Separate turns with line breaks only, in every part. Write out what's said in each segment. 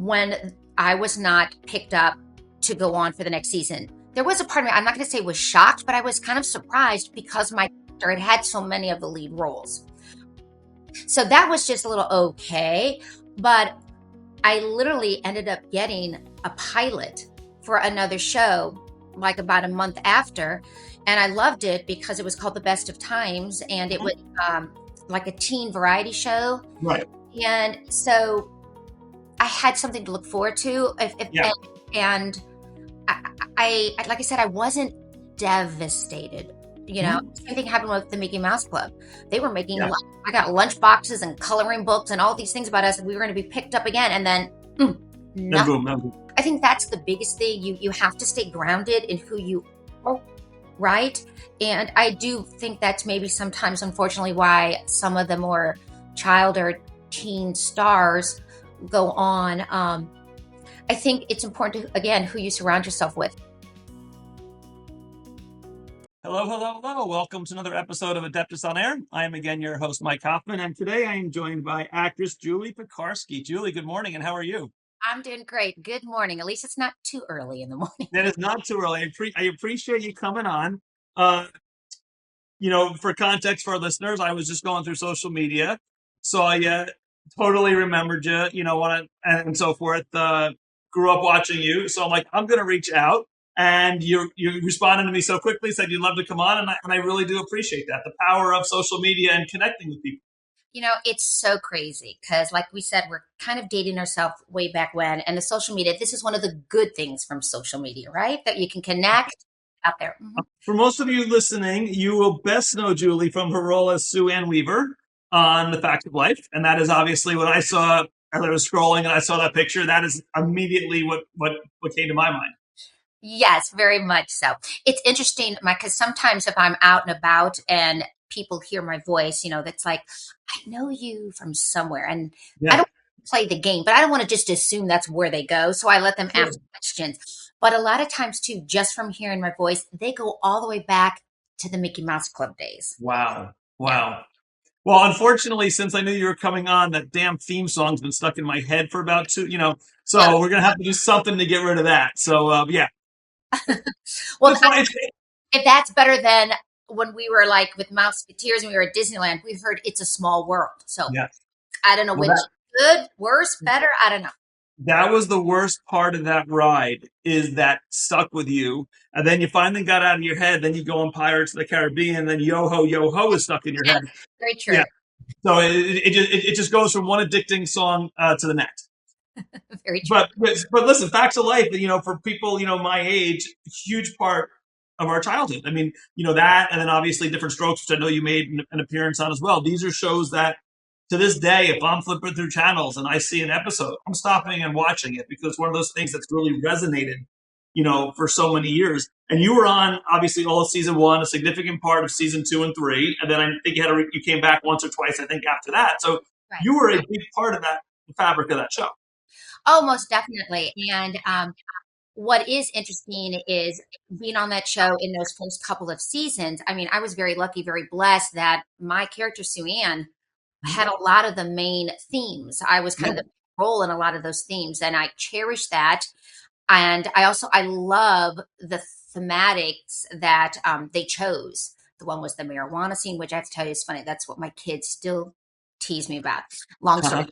when I was not picked up to go on for the next season, there was a part of me, I'm not going to say was shocked, but I was kind of surprised because my character had so many of the lead roles. So that was just a little okay. But I literally ended up getting a pilot for another show like about a month after. And I loved it because it was called The Best of Times. And it was like a teen variety show.
Right.
And so I had something to look forward to. And I, like I said, I wasn't devastated. You know, same thing happened with the Mickey Mouse Club. They were making, I got lunch boxes and coloring books and all these things about us, and we were going to be picked up again. And then, nothing.
Boom.
I think that's the biggest thing. You have to stay grounded in who you are, right? And I do think that's maybe sometimes, unfortunately, why some of the more child or teen stars go on. I think it's important to, again, who you surround yourself with.
Hello. Welcome to another episode of Adeptus On-Air. I am again your host, Mike Hoffman, and today I am joined by actress Julie Piekarski. Julie, good morning, and how are you?
I'm doing great. Good morning. At least it's not too early in the morning.
It is not too early. I appreciate you coming on. For context for our listeners, I was just going through social media, saw you, totally remembered you, and so forth. Grew up watching you, so I'm like, I'm going to reach out. And you responded to me so quickly, said you'd love to come on, and I really do appreciate that. The power of social media and connecting with people.
You know, it's so crazy because, like we said, we're kind of dating ourselves way back when. And the social media, this is one of the good things from social media, right? That you can connect out there.
For most of you listening, you will best know Julie from her role as Sue Ann Weaver on The Fact of Life. And that is obviously when I saw, as I was scrolling and I saw that picture, that is immediately what came to my mind.
Yes, very much so. It's interesting, Mike, because sometimes if I'm out and about and people hear my voice, that's like, I know you from somewhere. And I don't play the game, but I don't want to just assume that's where they go. So I let them ask questions. But a lot of times, too, just from hearing my voice, they go all the way back to the Mickey Mouse Club days.
Wow. Well, unfortunately, since I knew you were coming on, that damn theme song's been stuck in my head for about we're going to have to do something to get rid of that. So, yeah.
Well, if that's better than when we were like with Mouseketeers and we were at Disneyland, we heard It's a Small World. So I don't know which good, worse, better. I don't know.
That was the worst part of that ride, is that stuck with you. And then you finally got out of your head. Then you go on Pirates of the Caribbean. Then Yo Ho is stuck in your head.
Very true.
Yeah. So it just goes from one addicting song to the next.
Very true.
But listen, Facts of Life, for people, my age, huge part of our childhood. I mean, that, and then obviously Different Strokes, which I know you made an appearance on as well. These are shows that to this day, if I'm flipping through channels and I see an episode, I'm stopping and watching it because it's one of those things that's really resonated, for so many years. And you were on obviously all of season 1, a significant part of season 2 and 3. And then I think you came back once or twice, I think, after that. So you were a big part of that, the fabric of that show.
Oh, most definitely. And what is interesting is being on that show in those first couple of seasons. I mean, I was very lucky, very blessed that my character, Sue Ann, had a lot of the main themes. I was kind of the role in a lot of those themes, and I cherish that. And I love the thematics that they chose. The one was the marijuana scene, which I have to tell you is funny. That's what my kids still tease me about. Long story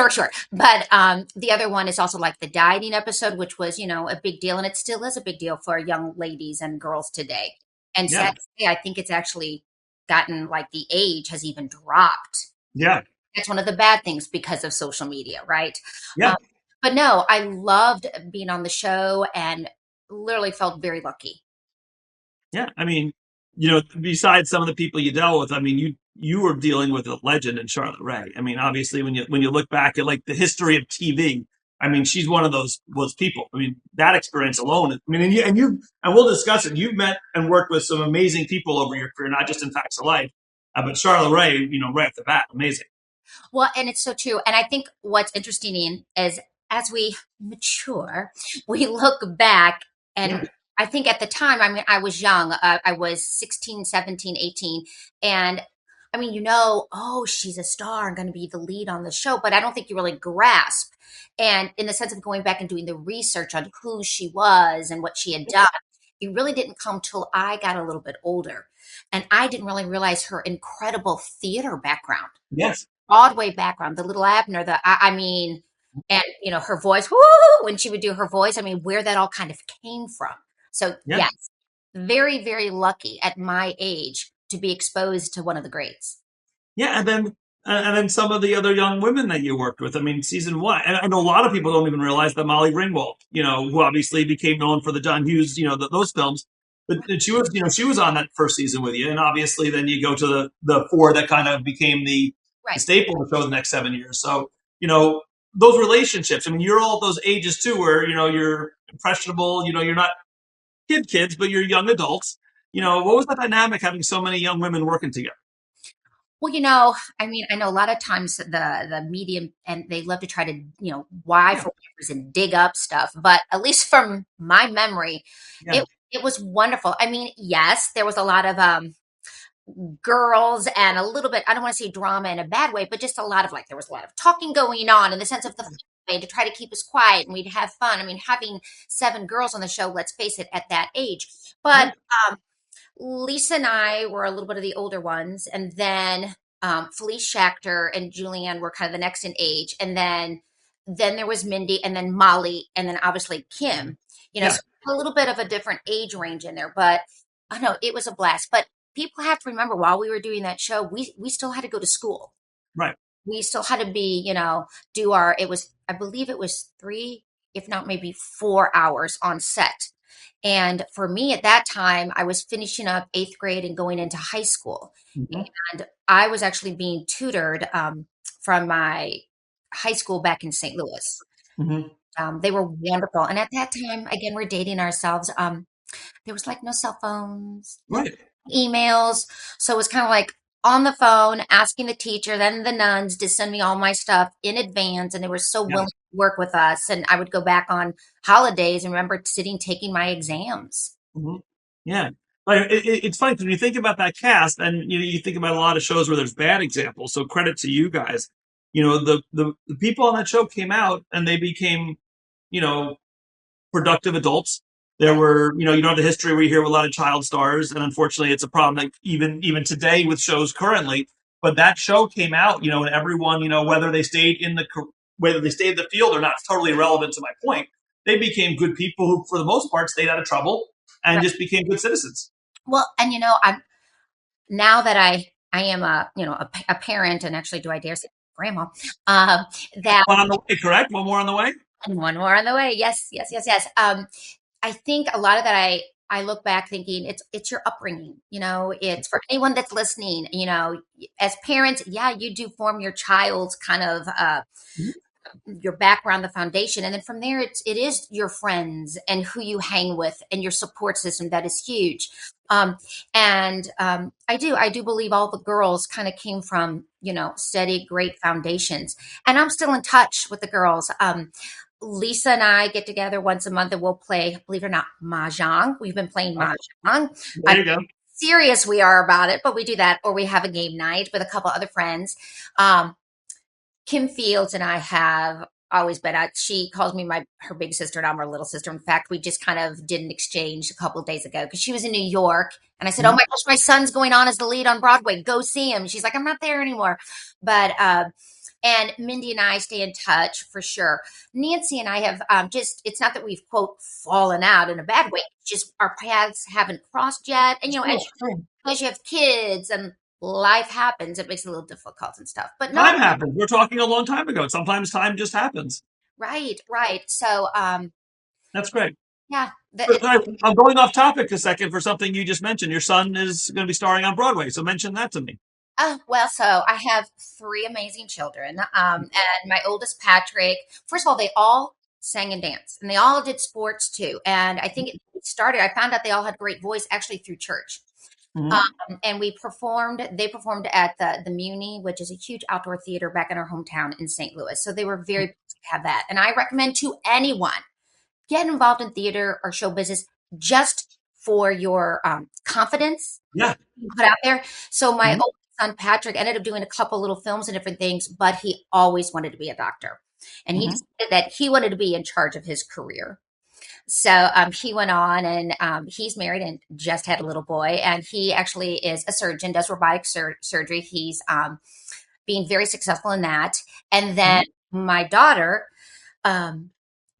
short. But the other one is also like the dieting episode, which was, a big deal. And it still is a big deal for young ladies and girls today. And sadly, I think it's actually gotten like the age has even dropped.
Yeah.
That's one of the bad things because of social media, right?
Yeah.
But no, I loved being on the show and literally felt very lucky.
Yeah. I mean, besides some of the people you dealt with, I mean, you were dealing with a legend in Charlotte Rae. I mean, obviously, when you look back at like the history of TV, I mean, she's one of those people. I mean, that experience alone. I mean, and we'll discuss it. You've met and worked with some amazing people over your career, not just in Facts of Life, but Charlotte Rae, right off the bat, amazing.
Well, and it's so true. And I think what's interesting is as we mature, we look back and I think at the time, I mean, I was young. I was 16, 17, 18. And I mean, oh, she's a star and going to be the lead on the show, but I don't think you really grasp. And in the sense of going back and doing the research on who she was and what she had done, it really didn't come till I got a little bit older. And I didn't really realize her incredible theater background,
Yes.
Broadway background, the little Abner, I mean, and her voice, whoo, when she would do her voice, I mean, where that all kind of came from. So
Yeah.
yes, very, very lucky at my age to be exposed to one of the greats.
Yeah, and then some of the other young women that you worked with. I mean, season one, and I know a lot of people don't even realize that Molly Ringwald, who obviously became known for the John Hughes, those films, but she was on that first season with you, and obviously then you go to the four that kind of became the
Right.
staple of the show the next 7 years. So those relationships. I mean, you're all those ages too, where you're impressionable. You're not kids, but you're young adults. What was the dynamic having so many young women working together?
Well, I mean, I know a lot of times the medium and they love to try to, why
Yeah,
for whatever reason dig up stuff. But at least from my memory,
yeah,
it was wonderful. I mean, yes, there was a lot of girls and a little bit, I don't want to say drama in a bad way, but just a lot of there was a lot of talking going on in the sense of the family to try to keep us quiet and we'd have fun. I mean, having 7 girls on the show, let's face it, at that age.
yeah,
But Lisa and I were a little bit of the older ones, and then Felice Schachter and Julianne were kind of the next in age, and then there was Mindy, and then Molly, and then obviously Kim.
yeah.
So a little bit of a different age range in there, but I know it was a blast. But people have to remember, while we were doing that show, we still had to go to school.
Right.
We still had to be, do our. It was, I believe, it was 3, if not maybe 4 hours on set. And for me at that time, I was finishing up 8th grade and going into high school.
Mhm.
And I was actually being tutored from my high school back in St. Louis.
Mhm.
They were wonderful. And at that time, again, we're dating ourselves. There was no cell phones, no
Right.
emails. So it was kind of on the phone, asking the teacher, then the nuns to send me all my stuff in advance. And they were so
Yeah.
willing to work with us. And I would go back on holidays and remember sitting, taking my exams.
Mhm. Yeah. Like it's funny because when you think about that cast, and you think about a lot of shows where there's bad examples. So credit to you guys. The people on that show came out and they became, you know, productive adults. There
Right.
were, you don't have the history we hear with a lot of child stars, and unfortunately, it's a problem that even today with shows currently. But that show came out, and everyone, whether they stayed in the field or not, it's totally irrelevant to my point. They became good people who, for the most part, stayed out of trouble and
Right.
just became good citizens.
Well, and I'm now that I am a parent, and actually, do I dare say grandma? Um, that
One on the way, correct? One more on the way.
and one more on the way. Yes, yes, yes, yes. I think a lot of that I look back thinking it's your upbringing. It's for anyone that's listening. As parents, yeah, you do form your child's kind of
Mhm.
your background, the foundation, and then from there it is your friends and who you hang with and your support system that is huge. And I do believe all the girls kind of came from steady, great foundations, and I'm still in touch with the girls. Lisa and I get together once a month and we'll play, believe it or not, mahjong. We've been playing
Oh,
mahjong.
there you go.
Serious we are about it, but we do that, or we have a game night with a couple other friends. Um, Kim Fields and I have always been out. She calls me her big sister and I'm her little sister. In fact, we just kind of did an exchange a couple of days ago because she was in New York and I said, "Oh
Mhm.
my gosh, my son's going on as the lead on Broadway. Go see him." She's like, "I'm not there anymore." But and Mindy and I stay in touch for sure. Nancy and I have it's not that we've, quote, fallen out in a bad way. It's just our paths haven't crossed yet. And,
Sure, sure.
as you have kids and life happens, it makes it a little difficult and stuff. But no,
Time happens. We're talking a long time ago. Sometimes time just happens.
right, right. So,
That's great.
yeah,
I'm going off topic a second for something you just mentioned. Your son is going to be starring on Broadway, so mention that to me.
well, so I have 3 amazing children. And my oldest, Patrick, first of all, they all sang and danced, and they all did sports too. And I think it started, I found out they all had great voice actually through church.
Hmm.
And they performed at the Muni, which is a huge outdoor theater back in our hometown in St. Louis. So they were very pleased to have that. And I recommend to anyone, get involved in theater or show business just for your confidence
Yeah.
you put out there. So my
Mhm.
oldest son Patrick ended up doing a couple little films and different things, but he always wanted to be a doctor. And he
Hmm.
decided that he wanted to be in charge of his career. So he went on and he's married and just had a little boy. And he actually is a surgeon, does robotic surgery. He's being very successful in that. And then my daughter um,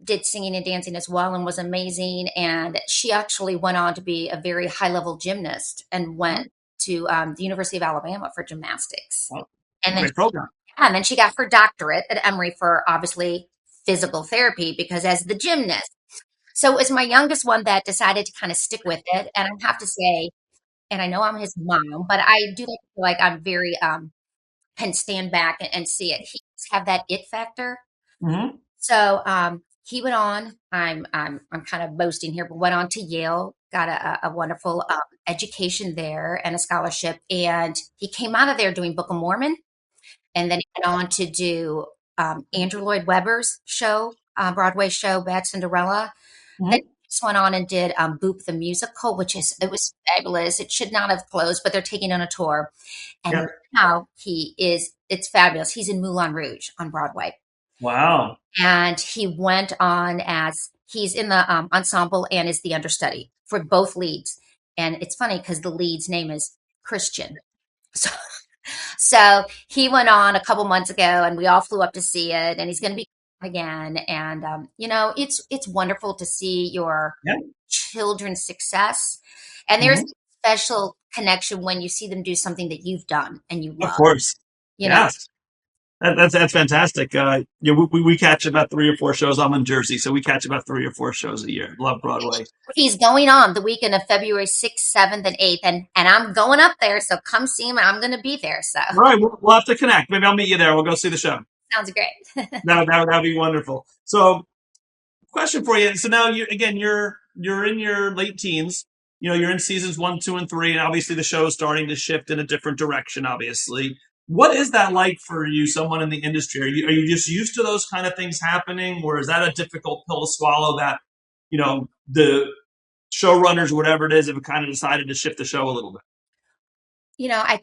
did singing and dancing as well and was amazing. And she actually went on to be a very high level gymnast and
Hmm.
went to the University of Alabama for gymnastics.
Well,
And then,
great program.
and then she got her doctorate at Emory for obviously physical therapy because as the gymnast. So it was my youngest one that decided to kind of stick with it. And I have to say, and I know I'm his mom, but I do feel like I'm very can stand back and see it. He does have that it factor.
Hmm.
So he went on. I'm kind of boasting here, but went on to Yale, got a wonderful education there and a scholarship, and he came out of there doing Book of Mormon, and then he went on to do Andrew Lloyd Webber's show, Broadway show, Bad Cinderella. Then
Hmm.
he just went on and did Boop the musical, which is it was fabulous. It should not have closed, but they're taking on a tour,
Yeah.
and now he is. It's fabulous. He's in Moulin Rouge on Broadway.
Wow.
And he went on as he's in the ensemble and is the understudy for both leads. And it's funny because the lead's name is Christian. So, so he went on a couple months ago, and we all flew up to see it. And he's going to be again. And it's wonderful to see your
Yeah.
children's success. And there's
Hmm.
a special connection when you see them do something that you've done and you
Of
love.
course.
You know,
Yes. That's fantastic. Yeah, we catch about 3 or 4 shows. I'm in Jersey, so we catch about 3 or 4 shows a year. Love Broadway.
he's going on the weekend of February 6th, 7th, and 8th, and I'm going up there, so come see him. I'm going to be there, so
All right, we'll have to connect. Maybe I'll meet you there. We'll go see the show.
sounds great.
That'd be wonderful. So, question for you. So now you're in your late teens. You're in seasons 1, 2, and 3, and obviously the show is starting to shift in a different direction. Obviously, what is that like for you, someone in the industry? Are you just used to those kind of things happening, or is that a difficult pill to swallow? That the showrunners, whatever it is, have kind of decided to shift the show a little bit.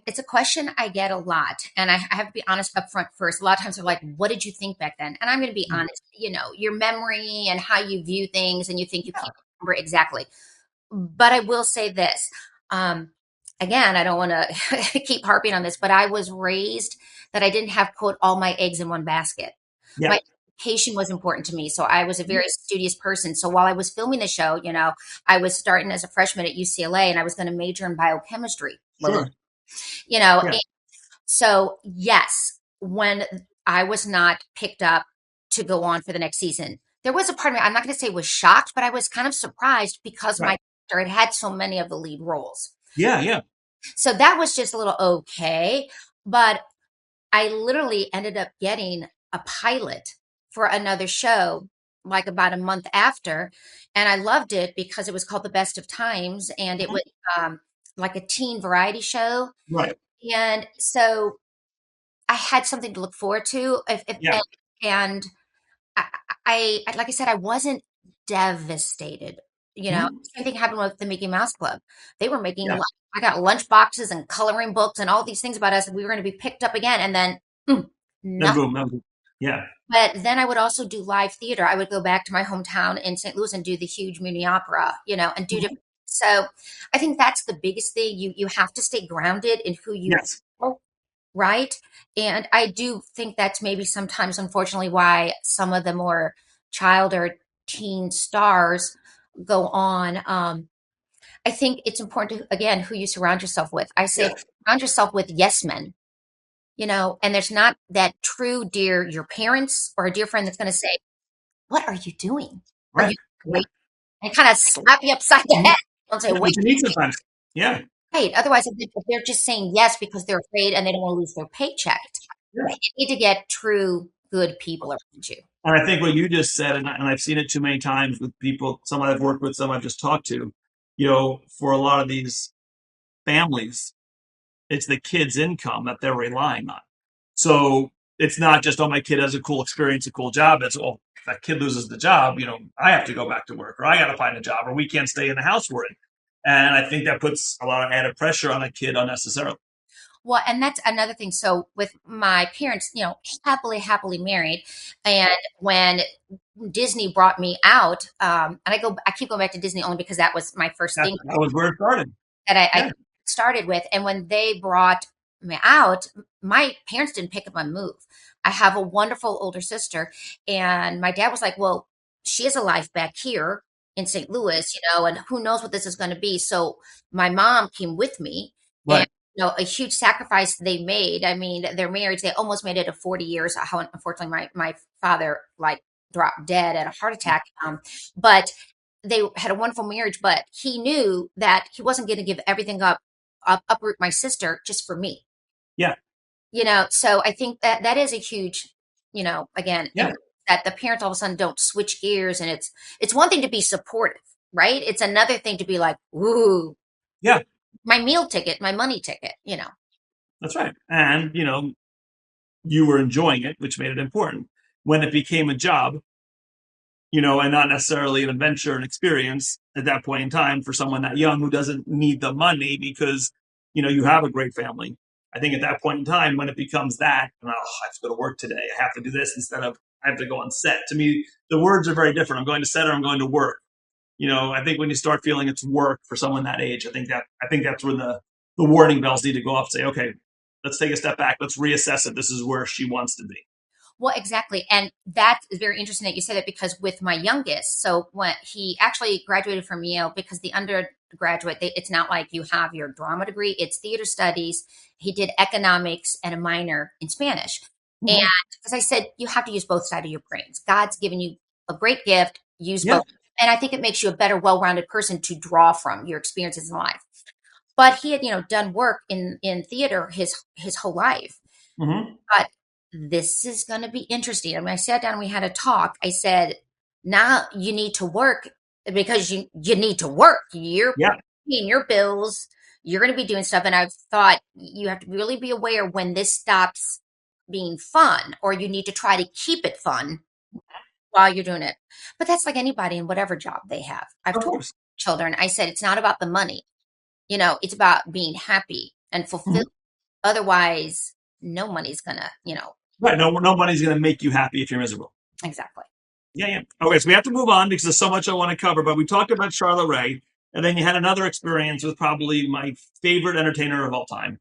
It's a question I get a lot, and I have to be honest up front first. A lot of times they're like, "What did you think back then?" And I'm going to be honest. Your memory and how you view things, and you think you can't remember exactly. But I will say this. Um, Again, I don't want to keep harping on this, but I was raised that I didn't have, quote, all my eggs in one basket.
Yeah.
My education was important to me. So I was a very studious person. So while I was filming the show, I was starting as a freshman at UCLA and I was going to major in biochemistry.
Sure.
You know,
Yeah.
and so yes, when I was not picked up to go on for the next season, there was a part of me, I'm not going to say was shocked, but I was kind of surprised because
Right.
my character had so many of the lead roles.
Yeah. Yeah.
So that was just a little okay. But I literally ended up getting a pilot for another show like about a month after. And I loved it because it was called The Best of Times and it
Mhm.
was like a teen variety show.
Right.
And so I had something to look forward to.
Yeah.
And I, like I said, I wasn't devastated.
Mhm.
Same thing happened with the Mickey Mouse Club. They were making,
Yeah.
I got lunch boxes and coloring books and all these things about us. And we were going to be picked up again. And then
Then
nothing.
boom. Yeah.
But then I would also do live theater. I would go back to my hometown in St. Louis and do the huge Muni Opera, and do
Mhm.
different. So I think that's the biggest thing. You have to stay grounded in who you
Yes.
are, right? And I do think that's maybe sometimes, unfortunately, why some of the more child or teen stars go on. I think it's important to, again, who you surround yourself with. I say
Yes.
surround yourself with yes men, and there's not that true dear your parents or a dear friend that's going to say, "What are you doing? Are
Right.
you
Yeah.
great?" And kind of slap you upside the
Mhm.
head. Don't say,
Yeah.
"Wait,
What you need sometimes. Yeah.
wait." Otherwise, if they're just saying yes because they're afraid and they don't want to lose their paycheck,
Yeah.
you need to get true good people around you.
And I think what you just said, and I've seen it too many times with people, some I've worked with, some I've just talked to, for a lot of these families, it's the kid's income that they're relying on. So it's not just, oh, my kid has a cool experience, a cool job. It's, oh, if that kid loses the job, I have to go back to work or I got to find a job or we can't stay in the house we're in. And I think that puts a lot of added pressure on a kid unnecessarily.
Well, and that's another thing. So with my parents, happily married, and when Disney brought me out, and I keep going back to Disney only because that was my first thing
That was where it started.
that I
Yeah.
started with. And when they brought me out, my parents didn't pick up my move. I have a wonderful older sister, and my dad was like, "Well, she has a life back here in St. Louis, and who knows what this is going to be." So my mom came with me, and
Right.
a huge sacrifice they made. I mean, their marriage, they almost made it to 40 years. How unfortunately my father like dropped dead at a heart attack. But they had a wonderful marriage, but he knew that he wasn't going to give everything uproot my sister just for me.
Yeah.
So I think that that is a huge, again,
Yeah.
that the parents all of a sudden don't switch gears, and it's one thing to be supportive, right? It's another thing to be like, ooh,
Yeah.
my meal ticket, my money ticket.
That's right. And, you were enjoying it, which made it important. When it became a job, and not necessarily an adventure and experience at that point in time for someone that young who doesn't need the money because, you have a great family. I think at that point in time, when it becomes that, oh, I have to go to work today. I have to do this instead of I have to go on set. To me, the words are very different. I'm going to set or I'm going to work. I think when you start feeling it's work for someone that age, I think that's where the warning bells need to go off and say, okay, let's take a step back. Let's reassess it. This is where she wants to be.
Well, exactly. And that is very interesting that you said it, because with my youngest, so when he actually graduated from Yale, because the undergraduate, it's not like you have your drama degree, it's theater studies. He did economics and a minor in Spanish. And
Mm-hmm.
as I said, you have to use both sides of your brains. God's given you a great gift, use
Yeah.
both. And I think it makes you a better, well rounded person to draw from your experiences in life. But he had, done work in theater his whole life.
Mm-hmm.
But this is going to be interesting. I mean, I sat down and we had a talk. I said, now you need to work because you need to work. You're
Yeah.
paying your bills. You're going to be doing stuff. And I've thought you have to really be aware when this stops being fun, or you need to try to keep it fun while you're doing it. But that's like anybody in whatever job they have. I've
Of
told
course.
children, I said, it's not about the money. It's about being happy and
Mm-hmm.
fulfilled. Otherwise, no money's gonna.
Right. No money's going to make you happy if you're miserable.
Exactly.
Yeah, yeah. Okay, so we have to move on because there's so much I want to cover. But we talked about Charlotte Rae, and then you had another experience with probably my favorite entertainer of all time,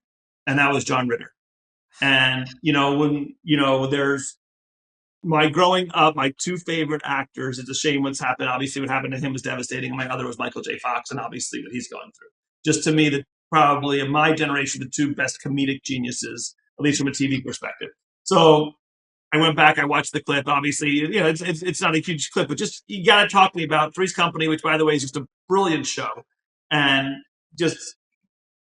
and that was John Ritter. And when there's my growing up, my two favorite actors. It's a shame what's happened. Obviously, what happened to him was devastating. And my other was Michael J. Fox, and obviously what he's going through. Just to me, that probably in my generation, the two best comedic geniuses, at least from a TV perspective. So I went back, I watched the clip. Obviously, it's not a huge clip, but just you got to talk to me about Three's Company, which by the way is just a brilliant show and just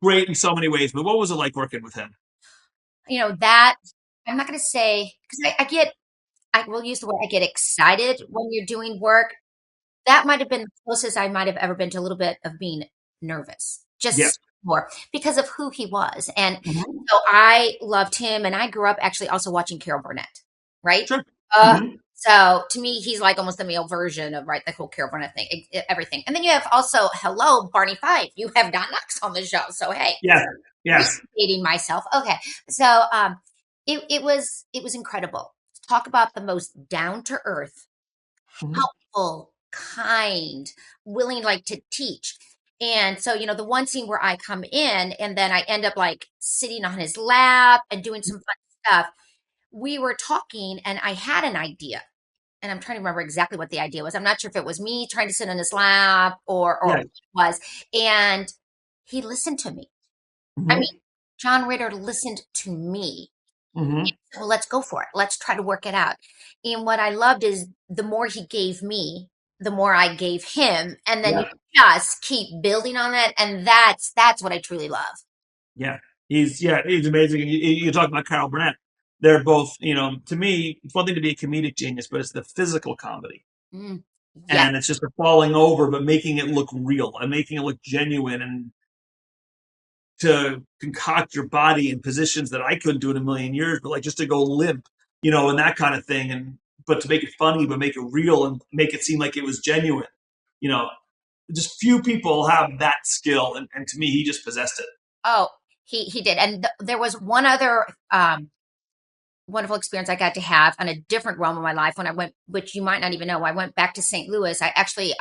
great in so many ways. But what was it like working with him?
That I'm not going to say, because I will use the word, I get excited when you're doing work. That might have been the closest I might have ever been to a little bit of being nervous,
Yeah.
just more because of who he was. And
Mm-hmm.
so I loved him, and I grew up actually also watching Carol Burnett, right?
Sure.
Uh,
Mm-hmm.
so to me, he's like almost the male version of, right, the whole Carol Burnett thing, everything. And then you have also, hello, Barney Fife. You have Don Knotts on the show. So, hey,
Yes. Yes.
dating myself. Okay. So it was incredible. Talk about the most down to earth,
Mm-hmm.
helpful, kind, willing like to teach. And so, the one scene where I come in and then I end up like sitting on his lap and doing some fun stuff. We were talking and I had an idea. And I'm trying to remember exactly what the idea was. I'm not sure if it was me trying to sit on his lap or
Yeah.
what it was. And he listened to me. I
Mm-hmm.
mean, John Ritter listened to me.
Mm-hmm.
Well, let's go for it. Let's try to work it out. And what I loved is the more he gave me, the more I gave him. And then you
Yeah.
just keep building on it. And that's what I truly love.
Yeah. He's amazing. And you talk about Carol Burnett. They're both, to me, it's one thing to be a comedic genius, but it's the physical comedy.
Mm, yes.
And it's just a falling over, but making it look real and making it look genuine and to concoct your body in positions that I couldn't do in a million years, but like just to go limp, and that kind of thing. And, but to make it funny, but make it real and make it seem like it was genuine, you know, just few people have that skill. And to me, he just possessed it.
Oh, He did, and there was one other wonderful experience I got to have on a different realm of my life when I went, which you might not even know. I went back to St. Louis. I actually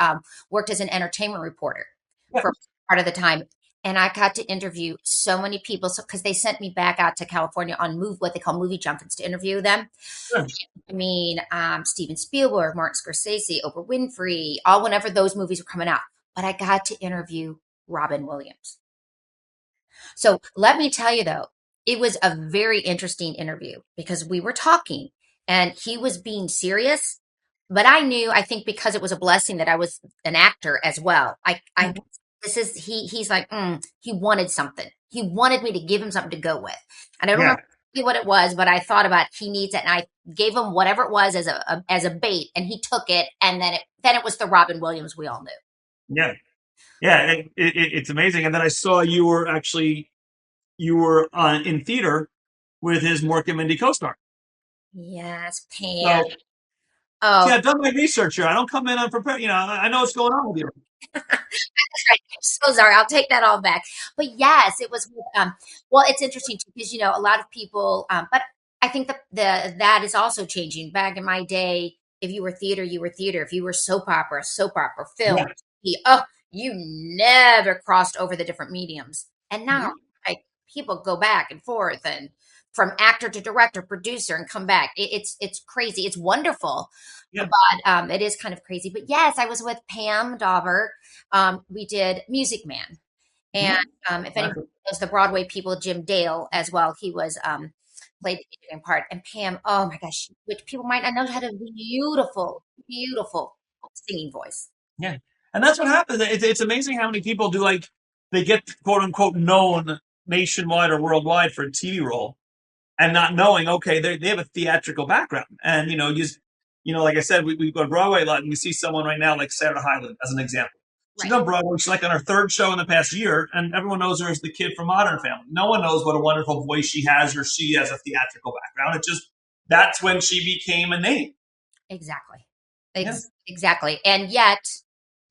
worked as an entertainment reporter
Yeah,
for part of the time, and I got to interview so many people. So because they sent me back out to California on move what they call movie junkets to interview them.
sure.
I mean, Steven Spielberg, Martin Scorsese, Oprah Winfrey, all whenever those movies were coming out. But I got to interview Robin Williams. So let me tell you though, it was a very interesting interview because we were talking and he was being serious, but I knew, I think because it was a blessing that I was an actor as well.
Mhm.
This is, he's like, he wanted something. He wanted me to give him something to go with. And I don't
Yeah,
remember what it was, but I thought about he needs it. And I gave him whatever it was as a bait and he took it. And then it was the Robin Williams we all knew.
yeah, yeah. It's amazing. And then I saw you were in theater with his Mork and Mindy co-star.
Yes, Pam.
So see,
Oh,
I've done my research here. I don't come in unprepared. I know what's going on with you.
right. I'm so sorry. I'll take that all back. But yes, it was. Well, it's interesting too because a lot of people. But I think that is also changing. Back in my day, if you were theater, you were theater. If you were soap opera, film,
Yeah.
TV, oh, you never crossed over the different mediums. And now,
Mhm.
like people go back and forth and from actor to director, producer, and come back. It's crazy. It's wonderful,
Yeah.
but it is kind of crazy. But yes, I was with Pam Dauber. We did Music Man. And
Mhm.
if anybody
Classic.
knows the Broadway people, Jim Dale as well, he was played the Adrian part. And Pam, oh my gosh, which people might not know, had a beautiful, beautiful singing voice.
Yeah. And that's what happens. It's amazing how many people do they get quote unquote known nationwide or worldwide for a TV role and not knowing, okay, they have a theatrical background. And, like I said, we go to Broadway a lot and we see someone right now like Sarah Hyland as an example. She's
Right.
on Broadway. She's like on her third show in the past year, and everyone knows her as the kid from Modern Family. No one knows what a wonderful voice she has or she has a theatrical background. That's when she became a name.
Exactly.
Yeah.
Exactly. And yet,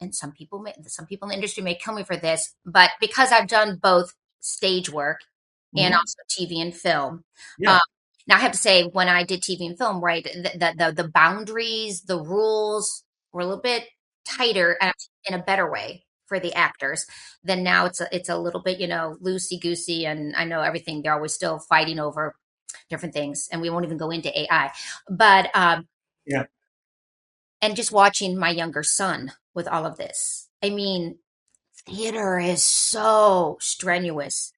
and some people in the industry may kill me for this, but because I've done both stage work and
Hmm.
also TV and film,
Yeah.
um, now I have to say when I did TV and film, right, the boundaries, the rules were a little bit tighter and in a better way for the actors. Then now it's a little bit, loosey goosey, and I know everything. They're always still fighting over different things, and we won't even go into AI. But
Yeah.
and just watching my younger son with all of this. I mean, theater is so strenuous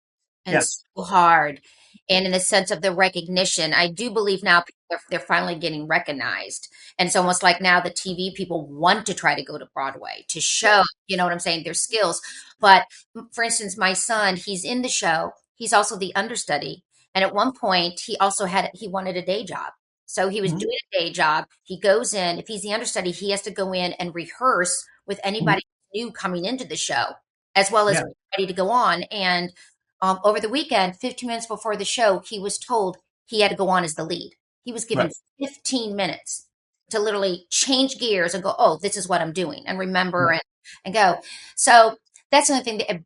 and
Yes.
so hard. And in the sense of the recognition, I do believe now they're finally getting recognized. And it's almost like now the TV people want to try to go to Broadway to show, you know what I'm saying, their skills. But for instance, my son, he's in the show. He's also the understudy. And at one point, he wanted a day job. So he was
Hmm.
doing a day job. He goes in, if he's the understudy, he has to go in and rehearse with
Hmm.
anybody new coming into the show, as well as
Yeah.
ready to go on. And over the weekend, 15 minutes before the show, he was told he had to go on as the lead. He was given
Right.
15 minutes to literally change gears and go, oh, this is what I'm doing, and remember
Yeah.
and go. So that's another thing that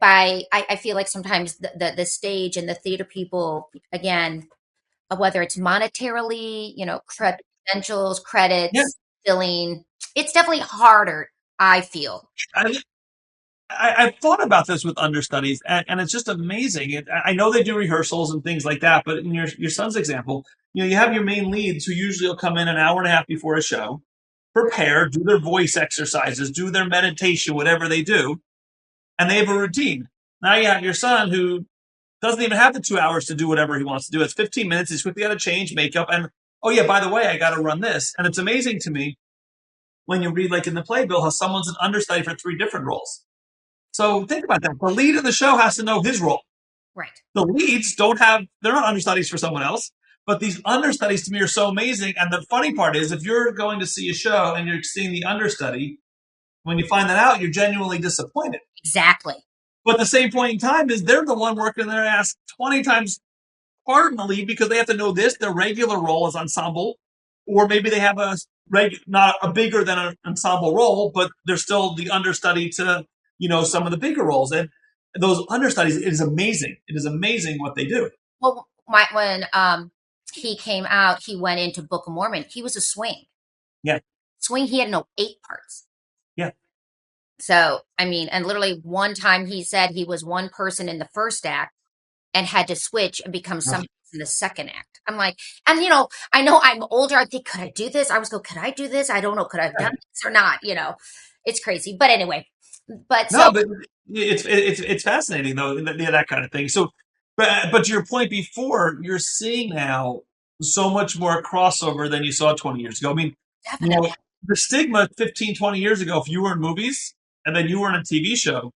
I feel like sometimes the stage and the theater people, again, whether it's monetarily, credentials,
Yeah.
credits, billing, it's definitely harder, I feel.
I, I've thought about this with understudies, and it's just amazing. I know they do rehearsals and things like that, but in your son's example, you have your main leads who usually will come in an hour and a half before a show, prepare, do their voice exercises, do their meditation, whatever they do, and they have a routine. Now you have your son who doesn't even have the 2 hours to do whatever he wants to do. It's 15 minutes. He's quickly got to change makeup, and oh yeah, by the way, I got to run this. And it's amazing to me when you read like in the playbill how someone's an understudy for three different roles. So think about that. The lead in the show has to know his role.
Right.
The leads they're not understudies for someone else. But these understudies to me are so amazing. And the funny part is, if you're going to see a show and you're seeing the understudy, when you find that out, you're genuinely disappointed.
Exactly.
But the same point in time is they're the one working their ass 20 times harder in the lead because they have to know this. Their regular role is ensemble, or maybe they have not a bigger than an ensemble role, but they're still the understudy to some of the bigger roles. And those understudies, it is amazing. It is amazing what they do.
Well, when he came out, he went into Book of Mormon. He was a swing.
Yeah.
Swing, he had to know 8 parts.
Yeah.
So, I mean, and literally one time he said he was one person in the first act and had to switch and become something in the second act. I'm like, and I know I'm older. I think, could I do this? I was go, could I do this? I don't know. Could I have done this or not? It's crazy. But anyway,
No, but it's fascinating though, that kind of thing. So, but to your point before, you're seeing now so much more crossover than you saw 20 years ago. I mean,
definitely.
the stigma 15, 20 years ago, if you were in movies and then you were in a TV show,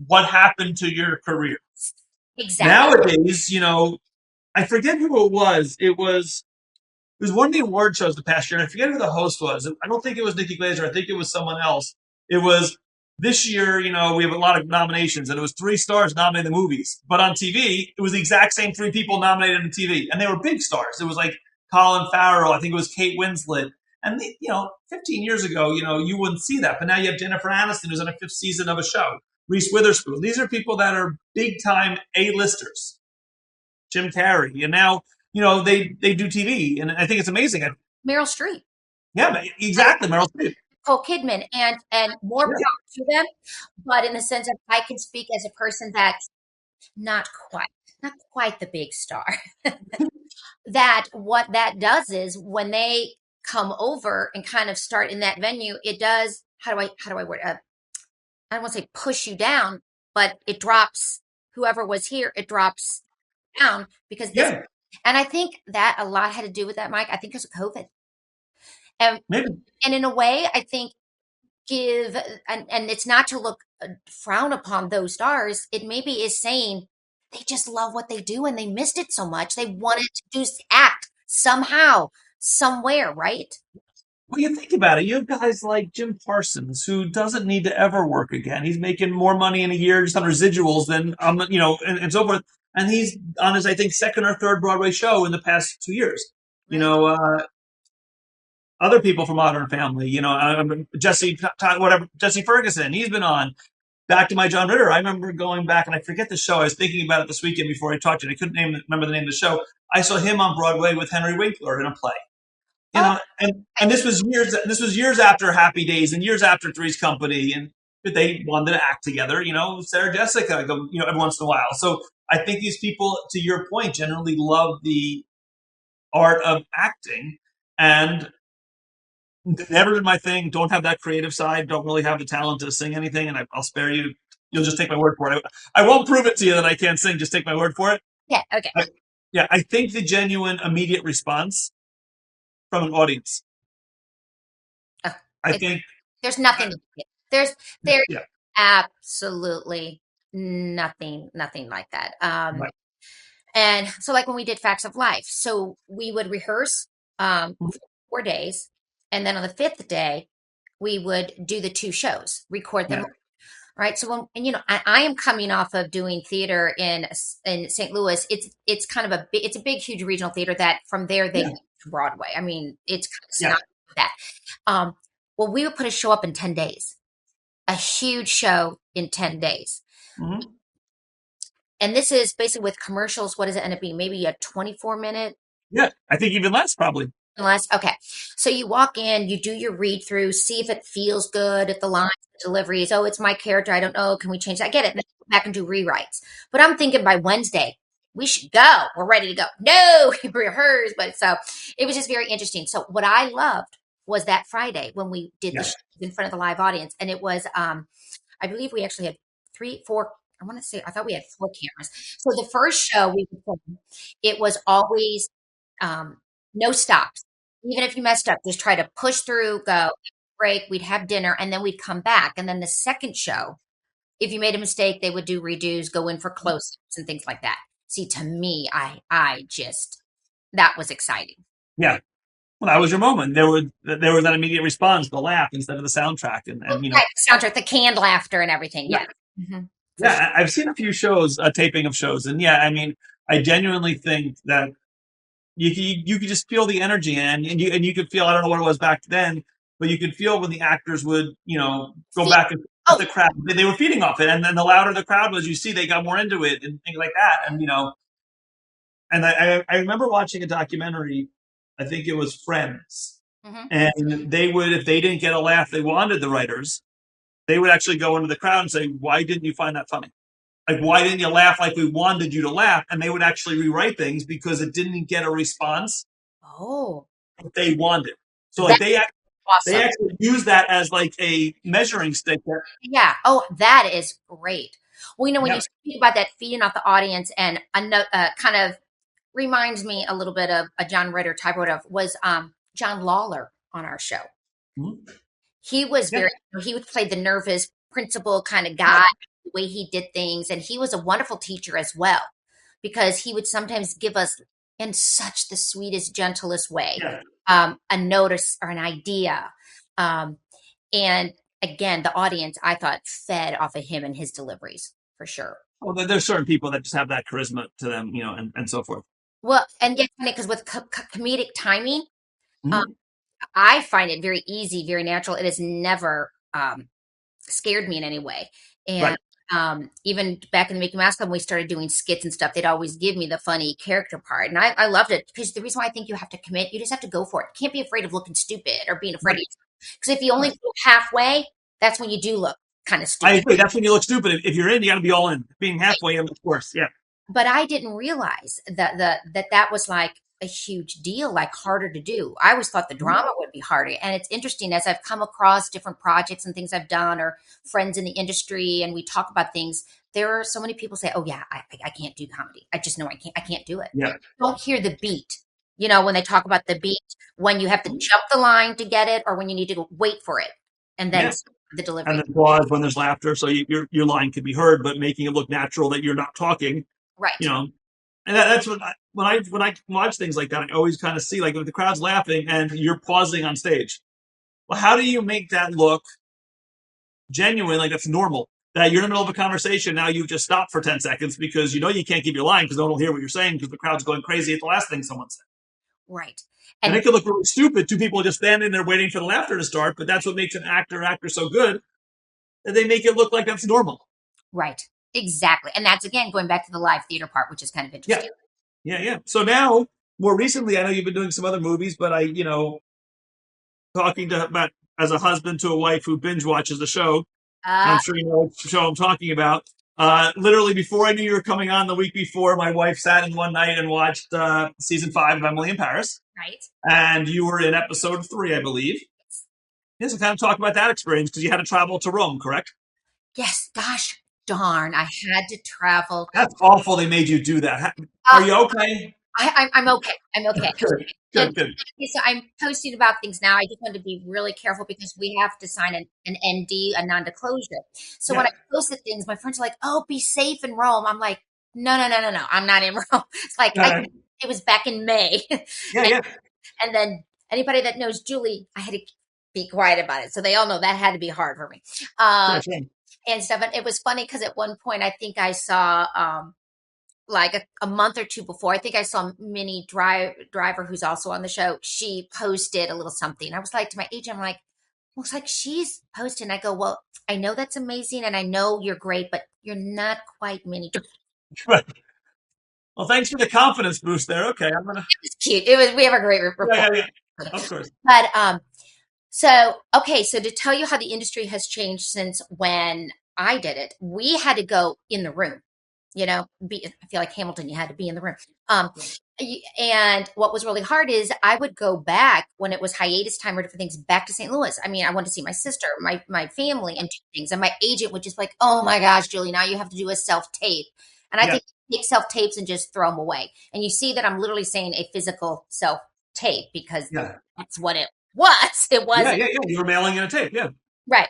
what happened to your career?
Exactly.
Nowadays, I forget who it was. It was one of the award shows the past year, and I forget who the host was. I don't think it was Nikki Glazer. I think it was someone else. It was this year, we have a lot of nominations, and it was 3 stars nominated in the movies. But on TV, it was the exact same 3 people nominated on TV, and they were big stars. It was like Colin Farrell. I think it was Kate Winslet. And, 15 years ago, you wouldn't see that. But now you have Jennifer Aniston, who's on a 5th season of a show. Reese Witherspoon. These are people that are big-time A-listers. Jim Carrey. And now, they do TV. And I think it's amazing.
Meryl Streep.
Yeah, exactly. Meryl Streep.
Nicole Kidman, and more power to them. But in the sense of, I can speak as a person that's not quite the big star. That what that does is when they come over and kind of start in that venue, it does, how do I word it? I don't want to say push you down, but it drops whoever was here, it drops down because this, and I think that a lot had to do with that, Mike. I think because of COVID. And
maybe.
And in a way, I think and it's not to look frown upon those stars. It maybe is saying they just love what they do and they missed it so much. They wanted to act somehow, somewhere, right?
Well, you think about it. You have guys like Jim Parsons, who doesn't need to ever work again. He's making more money in a year just on residuals than, and so forth. And he's on his, I think, 2nd or 3rd Broadway show in the past 2 years. Right. Other people from Modern Family, Jesse Ferguson, he's been on. Back to my John Ritter. I remember going back, and I forget the show. I was thinking about it this weekend before I talked to you. I couldn't remember the name of the show. I saw him on Broadway with Henry Winkler in a play. And this was years after Happy Days and years after Three's Company, and they wanted to act together. Sarah Jessica, every once in a while. So I think these people, to your point, generally love the art of acting, and never been my thing. Don't have that creative side. Don't really have the talent to sing anything, and I'll spare you. You'll just take my word for it. I won't prove it to you that I can't sing. Just take my word for it.
Yeah. Okay.
I think the genuine, immediate response from an audience. I think
there's nothing. There's absolutely nothing like that.
Right.
And so, like when we did Facts of Life, so we would rehearse 4 days. And then on the 5th day, we would do the 2 shows, record them. Yeah. Right. So I am coming off of doing theater in St. Louis. It's kind of it's a big, huge regional theater that from there they go to Broadway. I mean, it's kind of that. Well, we would put a show up in 10 days, a huge show in 10 days. Mm-hmm. And this is basically with commercials. What does it end up being? Maybe a 24-minute?
Yeah, I think even less probably.
Okay. So you walk in, you do your read through, see if it feels good, if the lines, the deliveries, it's my character. I don't know. Can we change that? I get it. Then go back and do rewrites. But I'm thinking by Wednesday, we should go. We're ready to go. No, we rehearsed. But so it was just very interesting. So what I loved was that Friday when we did the show in front of the live audience. And it was, I believe we actually had 3, 4, I thought we had 4 cameras. So the first show we did, it was always, no stops. Even if you messed up, just try to push through, go, break, we'd have dinner, and then we'd come back. And then the second show, if you made a mistake, they would do redos, go in for close-ups and things like that. See, to me, I just, that was exciting.
Yeah. Well, that was your moment. There was that immediate response, the laugh instead of the soundtrack. And
right, the soundtrack, the canned laughter and everything. Yeah.
Mm-hmm. Yeah, sure. I've seen a few shows, a taping of shows. And I genuinely think that you could just feel the energy, and you could feel, I don't know what it was back then, but you could feel when the actors would, go
See,
back and
oh,
the crowd, they were feeding off it. And then the louder the crowd was, you see, they got more into it and things like that. And, and I remember watching a documentary, I think it was Friends.
mhm.
And they would, if they didn't get a laugh they wanted, the writers, they would actually go into the crowd and say, why didn't you find that funny? Like, why didn't you laugh like we wanted you to laugh? And they would actually rewrite things because it didn't get a response
Oh,
that they wanted. So like
that's
they
awesome.
actually use that as like a measuring stick.
Yeah. Oh, that is great. Well, when
Yeah.
you speak about that feeding off the audience, and kind of reminds me a little bit of a John Ritter type of was John Lawler on our show.
Mhm.
He was
Yeah.
he would play the nervous principal kind of guy, the way he did things. And he was a wonderful teacher as well, because he would sometimes give us, in such the sweetest, gentlest way,
Yeah.
a notice or an idea. Um, and again, the audience, I thought, fed off of him and his deliveries for sure.
Well, there's certain people that just have that charisma to them, and so forth.
Well, and yet, because with comedic timing, um,
Mhm.
I find it very easy, very natural. It has never scared me in any way. And
Right.
even back in the Mickey Mouse Club, when we started doing skits and stuff, they'd always give me the funny character part. And I loved it, because the reason why I think you have to commit, you just have to go for it. You can't be afraid of looking stupid or being afraid of
Right.
yourself. Because if you only
Right.
go halfway, that's when you do look kind of
I
stupid.
agree. That's when you look stupid. If you're in, you got to be all in. Being halfway in, of course. Yeah.
But I didn't realize that that was like a huge deal, like harder to do. I always thought the
Mhm.
drama would be harder. And it's interesting, as I've come across different projects and things I've done, or friends in the industry, and we talk about things, there are so many people say, oh yeah, I can't do comedy. I just know I can't do it.
Yeah.
Don't hear the beat. When they talk about the beat, when you have to
Mhm.
jump the line to get it, or when you need to wait for it and then
Yeah.
the
And
delivery.
then pause when there's laughter, so your line can be heard, but making it look natural that you're not talking.
Right.
You know, and that's what when I watch things like that, I always kind of see, like, if the crowd's laughing and you're pausing on stage. Well, how do you make that look genuine? Like, that's normal. That you're in the middle of a conversation, now you just stop for 10 seconds because you can't keep your line because no one will hear what you're saying because the crowd's going crazy at the last thing someone said.
Right.
And it
And
could look really stupid. Two people just standing there waiting for the laughter to start, but that's what makes an actor so good, that they make it look like that's normal.
right. Exactly. And that's, again, going back to the live theater part, which is kind of
Yeah.
interesting.
Yeah, yeah. So now, more recently, I know you've been doing some other movies, but talking to about as a husband to a wife who binge watches the show, and
Uh,
I'm sure you know what show I'm talking about. Literally, before I knew you were coming on, the week before, my wife sat in one night and watched season 5 of Emily in Paris,
right.
and you were in episode 3, I believe. Yes, so kind of talk about that experience because you had to travel to Rome, correct?
Yes. Gosh darn. I had to travel.
That's awful. They made you do that. Are
Uh,
you okay?
I'm okay. I'm okay.
Good,
And
good, good.
okay, so I'm posting about things now. I just want to be really careful because we have to sign an ND, a non-disclosure. So when
Yeah,
I posted things, my friends are like, "Oh, be safe in Rome." I'm like, "No, no, no, no, no. I'm not in Rome." It's like
yeah,
it was back in May,
yeah, yeah.
and then anybody that knows Julie, I had to be quiet about it, so they all know that had to be hard for me.
Sure,
Um,
sure.
and stuff. And it was funny because at one point I think I saw like a month or two before, I think I saw Minnie Driver, who's also on the show. She posted a little something. I was like, to my agent, I'm like, looks like she's posting. I go, well, I know that's amazing and I know you're great, but you're not quite Minnie Driver.
Right. Well, thanks for the confidence boost there. Okay, I'm gonna.
It's cute. We have a great
Yeah,
rapport.
yeah, yeah. Of course.
But so okay, so to tell you how the industry has changed since when I did it, we had to go in the room. I feel like Hamilton, you had to be in the room. Um, and what was really hard is I would go back when it was hiatus time or different things back to St. Louis. I mean, I wanted to see my sister, my family, and do things. And my agent would just be like, "Oh my gosh, Julie, now you have to do a self tape." And I
Yeah,
think you take self tapes and just throw them away. And you see that I'm literally saying a physical self tape because
yeah,
that's what it was. It
yeah,
wasn't.
yeah, yeah. You were mailing in a tape. Yeah.
Right.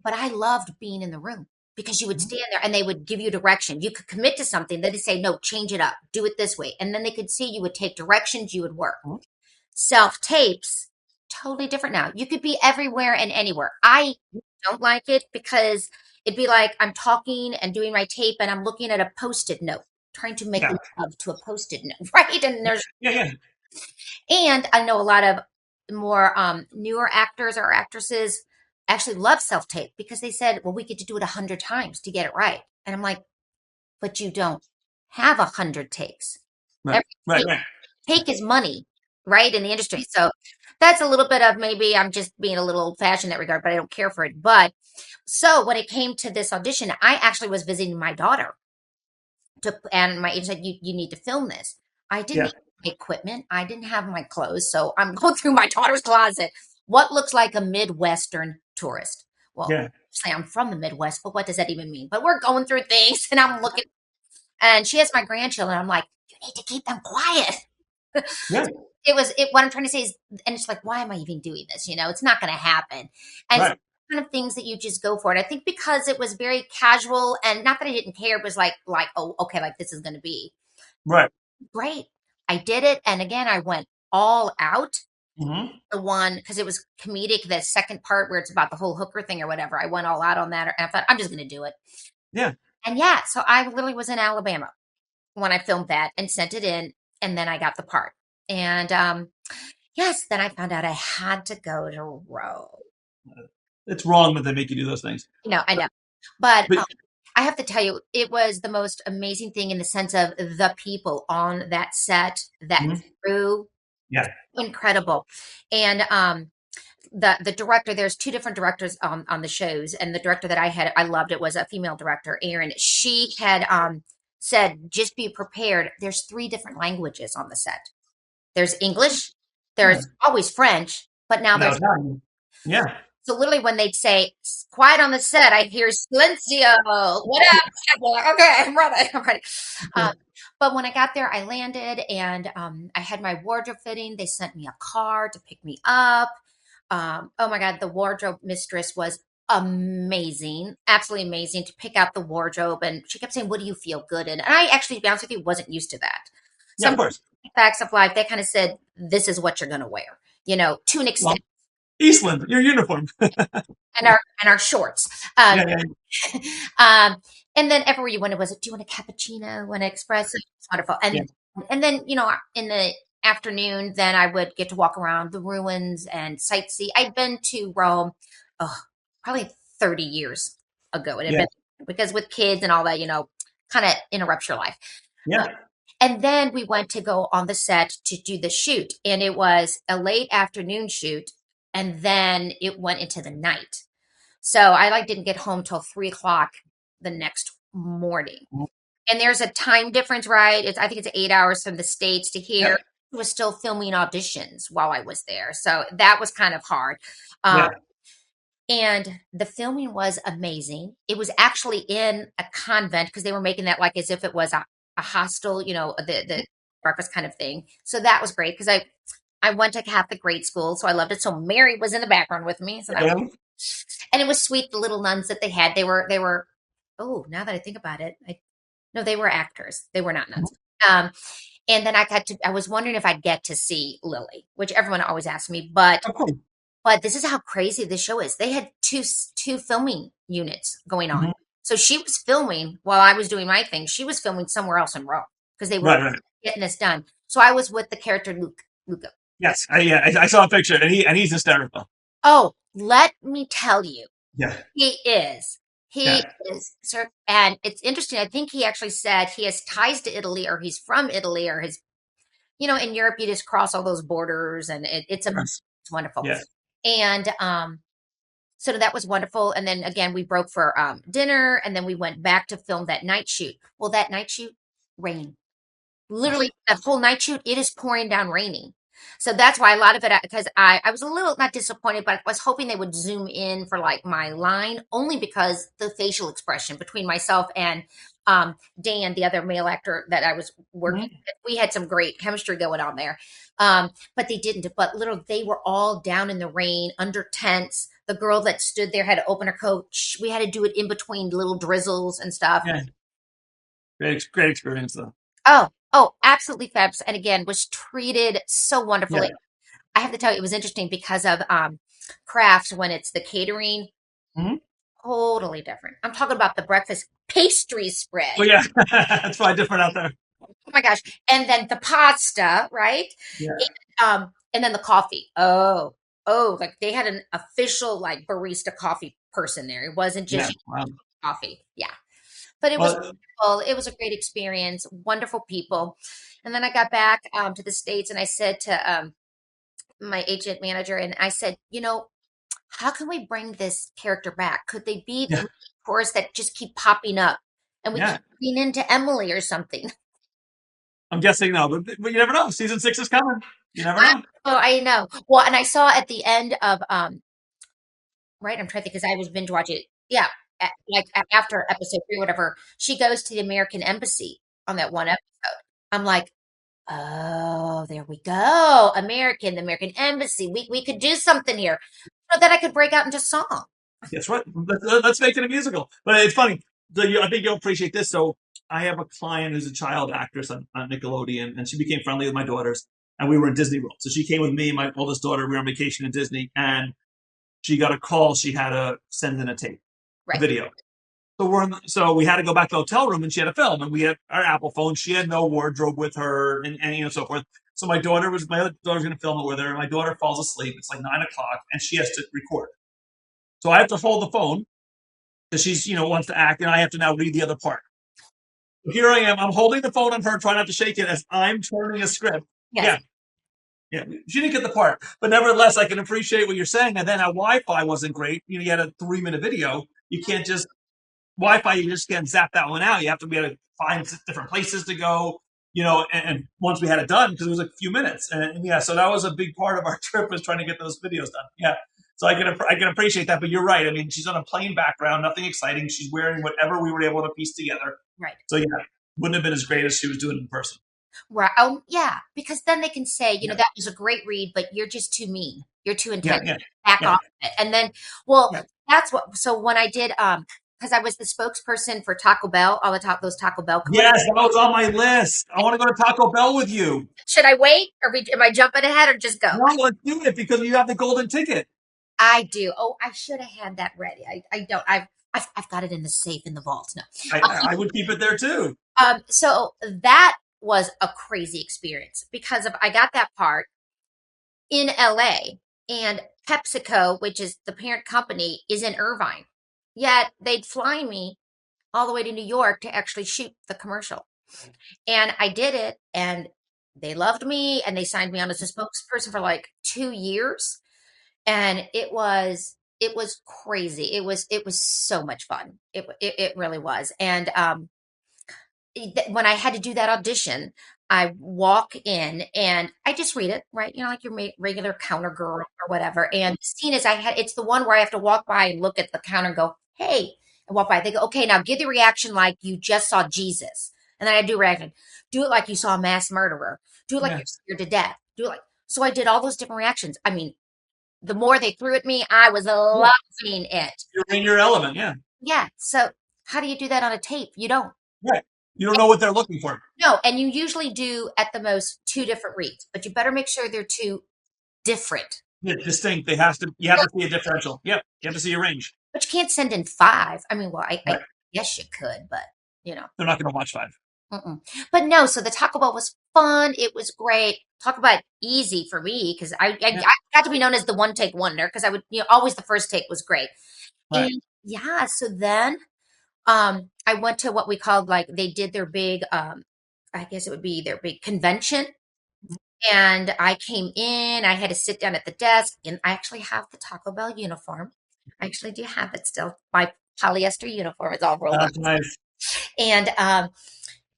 But I loved being in the room because you would stand there and they would give you direction. You could commit to something. They'd say, no, change it up, do it this way. And then they could see you would take directions, you would work.
Mhm.
Self tapes, totally different now. You could be everywhere and anywhere. I don't like it because it'd be like I'm talking and doing my tape and I'm looking at a post-it note, trying to make
Yeah,
love to a post-it note, right? And
yeah, yeah.
I know a lot of more newer actors or actresses actually love self-tape because they said, well, we get to do it 100 times to get it right. And I'm like, but you don't have 100 takes.
Right.
Every
Right.
take,
Right.
take is money, right? In the industry. So that's a little bit of, maybe I'm just being a little old fashioned in that regard, but I don't care for it. But so when it came to this audition, I actually was visiting my daughter and my agent said, you need to film this. I didn't
Yeah.
need my equipment. I didn't have my clothes. So I'm going through my daughter's closet. What looks like a Midwestern tourist? Well,
Yeah.
say I'm from the Midwest, but what does that even mean? But we're going through things and I'm looking, and she has my grandchildren. I'm like, you need to keep them quiet.
Yeah.
What I'm trying to say is, and it's like, why am I even doing this? It's not going to happen. And it's
Right.
kind of things that you just go for it. I think because it was very casual, and not that I didn't care, it was like, oh, okay, like this is going to be
Right.
great. I did it. And again, I went all out.
Hmm.
The one, because it was comedic, the second part where it's about the whole hooker thing or whatever, I went all out on that. And I thought, I'm just going to do it.
Yeah.
And yeah, so I literally was in Alabama when I filmed that and sent it in, and then I got the part. And yes, then I found out I had to go to Rome.
It's wrong that they make you do those things.
I know. But
But
I have to tell you, it was the most amazing thing in the sense of the people on that set, that
mhm.
crew,
Yeah.
incredible. And the director, there's two different directors on the shows, and the director that I loved, it was a female director, Erin. She had said, just be prepared. There's three different languages on the set. There's English,
Yeah.
there's always French, but now
No,
there's,
it's not. Yeah.
so literally when they'd say quiet on the set, I hear silencio. What up? I'm like, okay, I'm ready. I'm ready. Um, but when I got there, I landed, and I had my wardrobe fitting. They sent me a car to pick me up. Oh my God, the wardrobe mistress was amazing, absolutely amazing, to pick out the wardrobe. And she kept saying, what do you feel good in? And I actually, to be honest with you, wasn't used to that.
Yeah, of
Some
course.
facts of life, they kind of said, this is what you're going to wear, to an
Well,
extent,
Eastland, your uniform.
and our shorts. Um,
Yeah, yeah,
um, and then everywhere you went, was it, do you want a cappuccino, an espresso? It's wonderful.
yeah.
And then, in the afternoon, then I would get to walk around the ruins and sightsee. I'd been to Rome, oh, probably 30 years ago. It had
Yeah.
been, because with kids and all that, kind of interrupts your life. Uh,
Yeah.
and then we went to go on the set to do the shoot, and it was a late afternoon shoot, and then it went into the night. So I didn't get home till 3 o'clock the next morning. And there's a time difference, right? I think it's 8 hours from the States to
Yeah.
here. I was still filming auditions while I was there. So that was kind of hard. Um,
Yeah.
and the filming was amazing. It was actually in a convent because they were making that like as if it was a hostel, the breakfast kind of thing. So that was great because I went to Catholic grade school, so I loved it. So Mary was in the background with me. So that was,
Yeah.
and it was sweet. The little nuns that they had, they were. Oh, now that I think about it, no, they were actors. They were not nuns. Um, and then I was wondering if I'd get to see Lily, which everyone always asks me, but
Of course.
this is how crazy this show is. They had two filming units going on.
Mhm.
So she was filming while I was doing my thing. She was filming somewhere else in Rome because they were
Right, right.
getting this done. So I was with the character Luca.
Yes. I saw a picture, and he's hysterical.
Oh, let me tell you,
Yeah.
he is. He
Yeah.
is, sir. And it's interesting. I think he actually said he has ties to Italy, or he's from Italy, or in Europe, you just cross all those borders, and
Yes.
it's wonderful.
Yeah.
And so that was wonderful. And then again, we broke for dinner, and then we went back to film that night shoot. Well, that night shoot, rain. Literally, that whole night shoot, it is pouring down raining. So that's why a lot of it, because I was a little not disappointed, but I was hoping they would zoom in for like my line, only because the facial expression between myself and Dan, the other male actor that I was working
Mhm.
with, we had some great chemistry going on there. But they didn't. But literally, they were all down in the rain under tents. The girl that stood there had to open her coat. We had to do it in between little drizzles and stuff.
Yeah. Great experience, though.
Oh, absolutely fabulous. And again, was treated so
Yeah.
wonderfully. I have to tell you, it was interesting because of craft when it's the catering,
Mhm.
totally different. I'm talking about the breakfast pastry spread.
Oh, yeah. It's probably different out there.
Oh my gosh. And then the pasta, right?
Yeah.
And, And then the coffee. Oh, like they had an official like barista coffee person there. It wasn't
Yeah.
just
Wow.
coffee. Yeah. But it was
Well,
wonderful. It was a great experience, wonderful people. And then I got back to the States and I said to my agent manager, and I said, how can we bring this character back? Could they be
yeah.
three tourists that just keep popping up and we
Yeah.
keep lean into Emily or something?
I'm guessing no, but you never know. Season 6 is coming. You never
I,
know.
oh, I know. Well, and I saw at the end of right, I'm trying to think because I was binge watching it. Yeah, after episode 3, whatever, she goes to the American embassy on that one episode. I'm like, oh, there we go. The American embassy. We could do something here. So that I could break out into song.
Guess what? Let's make it a musical. But it's funny. So I think you'll appreciate this. So I have a client who's a child actress on Nickelodeon, and she became friendly with my daughters, and we were in Disney World. So she came with me and my oldest daughter. We were on vacation in Disney, and she got a call. She had to send in a tape, a
Right.
video. So we had to go back to the hotel room, and she had a film, and we had our Apple phone. She had no wardrobe with her, and so forth. So my other daughter's going to film it with her. And my daughter falls asleep. It's like 9 o'clock, and she has to record. So I have to hold the phone because she's wants to act, and I have to now read the other part. So here I am. I'm holding the phone on her, trying not to shake it as I'm turning a script.
Yes.
Yeah, yeah. She didn't get the part, but nevertheless, I can appreciate what you're saying. And then our Wi-Fi wasn't great. You had a 3-minute video. You can't just Wi-Fi. You just can't zap that one out. You have to be able to find different places to go. And once we had it done, because it was a few minutes, and yeah, so that was a big part of our trip was trying to get those videos done. Yeah. So I can appreciate that, but you're right. I mean, she's on a plain background, nothing exciting. She's wearing whatever we were able to piece together.
Right.
So yeah, wouldn't have been as great as she was doing in person.
Right. Oh, yeah. Because then they can say,
Yeah,
that was a great read, but you're just too mean. You're too
yeah,
intense.
yeah,
Back
yeah,
off it. And then, well,
yeah.
that's what. So when I did, because I was the spokesperson for Taco Bell, all the those Taco Bell commercials.
Yes, that was on my list. I want to go to Taco Bell with you.
Should I wait, or am I jumping ahead, or just go?
No, let's do it because you have the golden ticket.
I do. Oh, I should have had that ready. I don't. I've got it in the safe in the vault. No.
I would keep it there too.
So that was a crazy experience because I got that part in LA and PepsiCo, which is the parent company, is in Irvine. Yet they'd fly me all the way to New York to actually shoot the commercial. And I did it and they loved me and they signed me on as a spokesperson for like 2 years. And it was crazy. It was so much fun. It really was. And when I had to do that audition, I walk in and I just read it, right? Like your regular counter girl or whatever. And the scene is it's the one where I have to walk by and look at the counter and go, hey, and walk by. They go, okay, now give the reaction like you just saw Jesus. And then I do reaction. Do it like you saw a mass murderer. Do it like
Yeah,
you're scared to death. Do it like, so I did all those different reactions. I mean, the more they threw at me, I was
yeah.
loving it.
You're in your element. Yeah,
Yeah. So how do you do that on a tape? You don't.
right. You don't know what they're looking for.
No, and you usually do at the most 2 different reads, but you better make sure they're 2 different.
Yeah, distinct. You have to see a differential. Yep. You have to see a range.
But you can't send in 5. I mean, well, I
Right.
guess you could, but
They're not going to watch 5.
mm-mm. But no. So the Taco Bell was fun. It was great. Talk about easy for me because I
Yeah.
got to be known as the one take wonder because I would always the first take was great.
Right.
And yeah, so then I went to what we called like they did their big I guess it would be their big convention. And I came in, I had to sit down at the desk, and I actually have the Taco Bell uniform. I actually do have it still. My polyester uniform is all rolled up.
That's nice.
And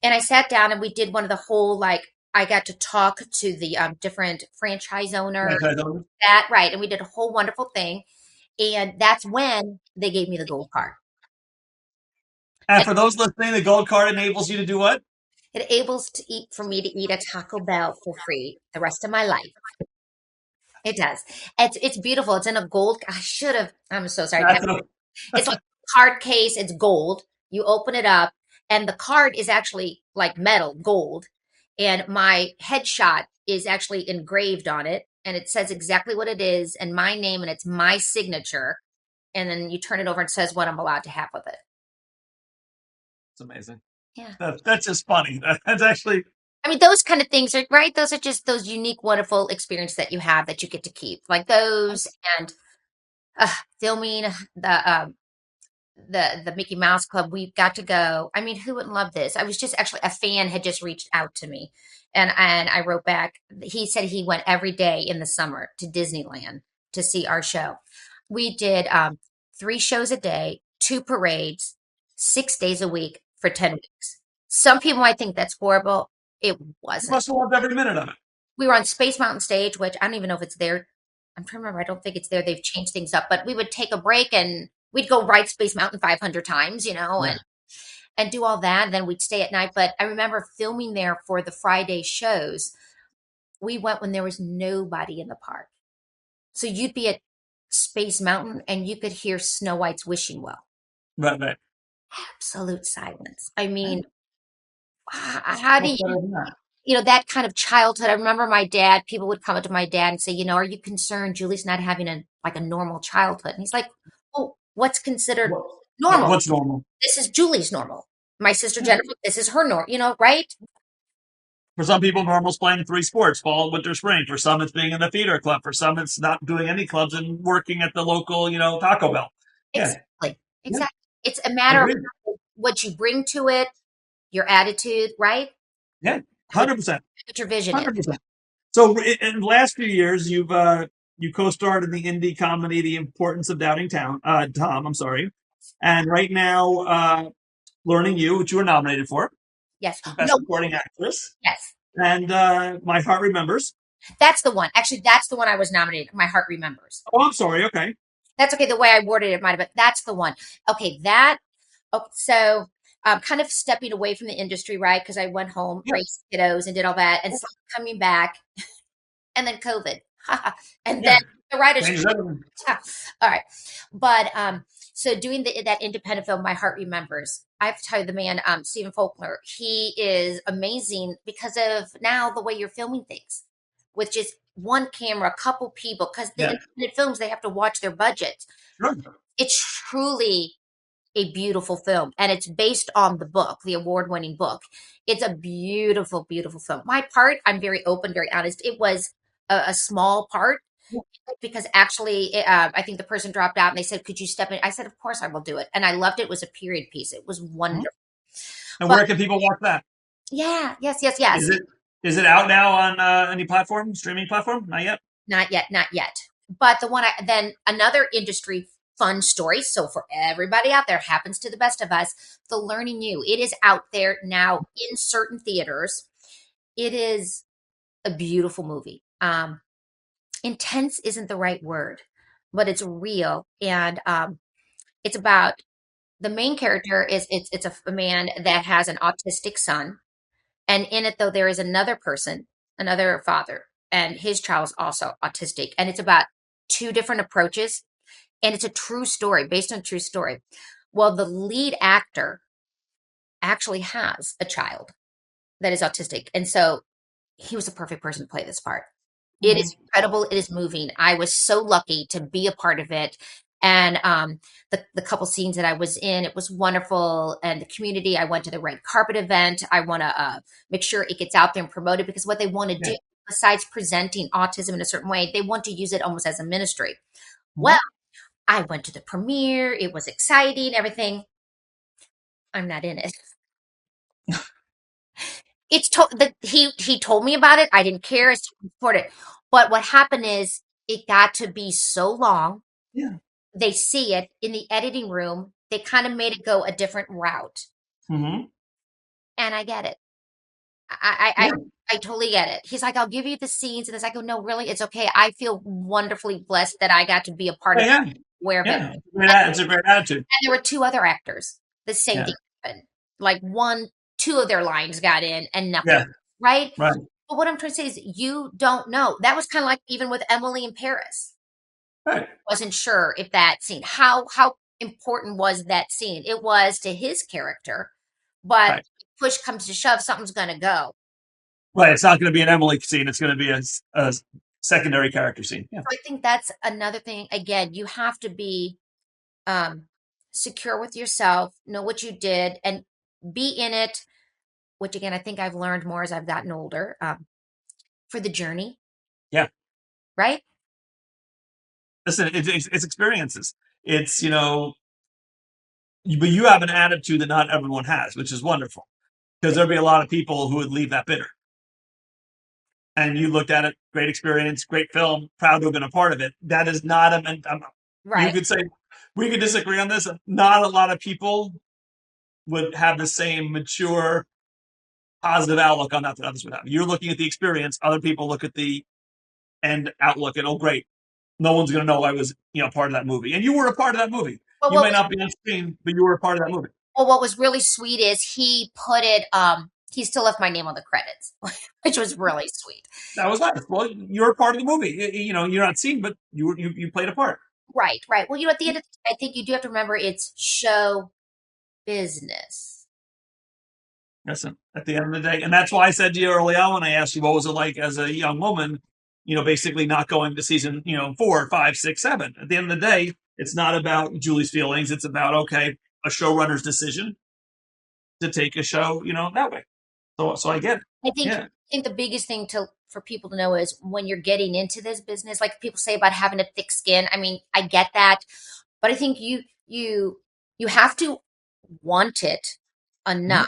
I sat down and we did one of the whole like I got to talk to the different franchise owners.
Franchise.
That right. And we did a whole wonderful thing. And that's when they gave me the gold card.
And for those listening, the gold card enables you to do what?
It enables for me to eat a Taco Bell for free the rest of my life. It does. It's beautiful. It's in a gold. I should have. I'm so sorry.
That's a,
It's like a card case. It's gold. You open it up, and the card is actually like metal, gold. And my headshot is actually engraved on it, and it says exactly what it is and my name, and it's my signature. And then you turn it over and it says what I'm allowed to have with it.
it's amazing.
Yeah.
That's just funny. That's actually.
I I mean, those kind of things are right. Those are just those unique, wonderful experiences that you have that you get to keep, like those and filming the Mickey Mouse Club. We got to go. I mean, who wouldn't love this? I was just actually a fan had just reached out to me, and I wrote back. He said he went every day in the summer to Disneyland to see our show. We did 3 shows a day, 2 parades, 6 days a week for 10 weeks. Some people might think that's horrible. It
You
wasn't.
must have loved every minute of it.
We were on Space Mountain stage, which I don't even know if it's there. I'm trying to remember. I don't think it's there. They've changed things up, but we would take a break and we'd go ride Space Mountain 500 times,
Yeah.
and do all that. And then we'd stay at night. But I remember filming there for the Friday shows. We went when there was nobody in the park. So you'd be at Space Mountain and you could hear Snow White's wishing well.
Right, right.
Absolute silence. I mean,
Yeah.
how do
What's
you
better than that?
that kind of childhood. I remember my dad, people would come up to my dad and say, are you concerned Julie's not having a normal childhood? And he's like, oh, what's considered
What,
normal?
what's normal?
This is Julie's normal. My sister
Yeah.
Jennifer, this is her normal, right?
For some people, normal's playing 3 sports, fall, winter, spring. For some, it's being in the theater club. For some, it's not doing any clubs and working at the local, Taco Bell. Yeah.
Exactly.
Yeah.
Exactly. It's a
I
matter of
agree.
what you bring to it, your attitude, right?
Yeah.
What
100%.
your vision is.
100%. So in the last few years, you co-starred in the indie comedy The Importance of Doubting Tom, I'm sorry. And right now, Learning You, which you were nominated for,
Yes.
Best
No,
Supporting Actress,
yes.
and My Heart Remembers.
That's the one. Actually, that's the one I was nominated. My heart remembers.
Oh, I'm sorry. Okay.
That's okay. The way I worded it might have, but that's the one. Okay, so kind of stepping away from the industry, right? Because I went home,
Yeah.
raised kiddos, and did all that, and so coming back, and then COVID, and
Yeah.
then the writer's
Changes everything.
all right. But so doing that independent film, My Heart Remembers. I have to tell you, the man, Stephen Faulkner, he is amazing because of now the way you're filming things with just one camera, a couple people, because the
Yeah.
independent films, they have to watch their budget.
Sure.
It's truly a beautiful film, and it's based on the book, the award-winning book. It's a beautiful, beautiful film. My part, I'm very open, very honest. It was a small part because actually, I think the person dropped out, and they said, "Could you step in?" I said, "Of course, I will do it." And I loved it. It was a period piece. It was
Mhm.
wonderful.
And
But
where can people watch that?
yeah, yes, yes, yes.
Is it out now on any platform, streaming platform? Not yet.
Not yet, not yet. But then another industry fun story. So for everybody out there, happens to the best of us. The Learning You. It is out there now in certain theaters. It is a beautiful movie. Intense isn't the right word, but it's real, and it's about the main character is it's a man that has an autistic son, and in it though there is another person, another father, and his child is also autistic, and it's about 2 different approaches, and it's a true story based on a true story. Well, the lead actor actually has a child that is autistic, and so he was the perfect person to play this part. It is incredible. It is moving. I was so lucky to be a part of it. And the couple scenes that I was in, it was wonderful. And the community, I went to the red carpet event. I want to make sure it gets out there and promoted because what they want to
Yeah.
do, besides presenting autism in a certain way, they want to use it almost as a ministry.
Mhm.
Well, I went to the premiere. It was exciting, everything. I'm not in it. He told me about it. I didn't care. I still support it. But what happened is it got to be so long.
Yeah.
They see it in the editing room. They kind of made it go a different route,
Mm-hmm.
and I get it. I I,
Yeah.
I I totally get it. He's like, I'll give you the scenes, and I go, no, really, it's okay. I feel wonderfully blessed that I got to be a part of it,
Yeah.
aware of it.
Yeah. It's a great attitude.
And there were 2 other actors. The same
Yeah.
thing happened. Like 2 of their lines got in, and nothing.
Yeah.
Right?
Right.
But what I'm trying to say is you don't know. That was kind of like even with Emily in Paris.
Right.
Wasn't sure if that scene, how important was that scene? It was to his character, but
Right.
if push comes to shove, something's going to go.
Right. It's not going to be an Emily scene. It's going to be a secondary character scene. Yeah.
So I think that's another thing. Again, you have to be secure with yourself, know what you did, and be in it. which again, I think I've learned more as I've gotten older, for the journey,
Yeah.
right?
Listen, it's experiences. It's, but you have an attitude that not everyone has, which is wonderful because there'd be a lot of people who would leave that bitter. And you looked at it, great experience, great film, proud to have been a part of it. That is not you
Right.
could say, we could disagree on this. Not a lot of people would have the same mature, positive outlook on that that others would have. You're looking at the experience. Other people look at the end outlook and, oh, great. No one's going to know I was, part of that movie. And you were a part of that movie.
Well,
You
what
may
was
not be on screen, but you were a part of that movie.
well, what was really sweet is he put it. He still left my name on the credits, which was really sweet.
That was nice. Well, you're a part of the movie. You're not seen, but you played a part.
Right, right. Well, at the end of the day, I think you do have to remember it's show business.
Listen, at the end of the day, and that's why I said to you early on when I asked you what was it like as a young woman, basically not going to season, 4, 5, 6, 7. At the end of the day, it's not about Julie's feelings. It's about, okay, a showrunner's decision to take a show, that way. So I get it.
I think
Yeah.
I think the biggest thing to for people to know is when you're getting into this business, like people say about having a thick skin. I mean, I get that, but I think you have to want it
Mhm.
enough.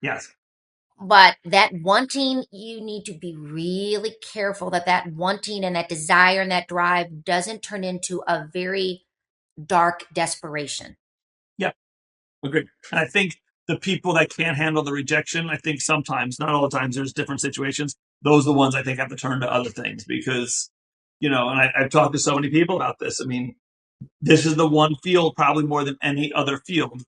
Yes.
But that wanting, you need to be really careful that that wanting and that desire and that drive doesn't turn into a very dark desperation.
Yeah. Agreed. And I think the people that can't handle the rejection, I think sometimes, not all the times, there's different situations. Those are the ones I think have to turn to other things because, and I've talked to so many people about this. I mean, this is the one field, probably more than any other field,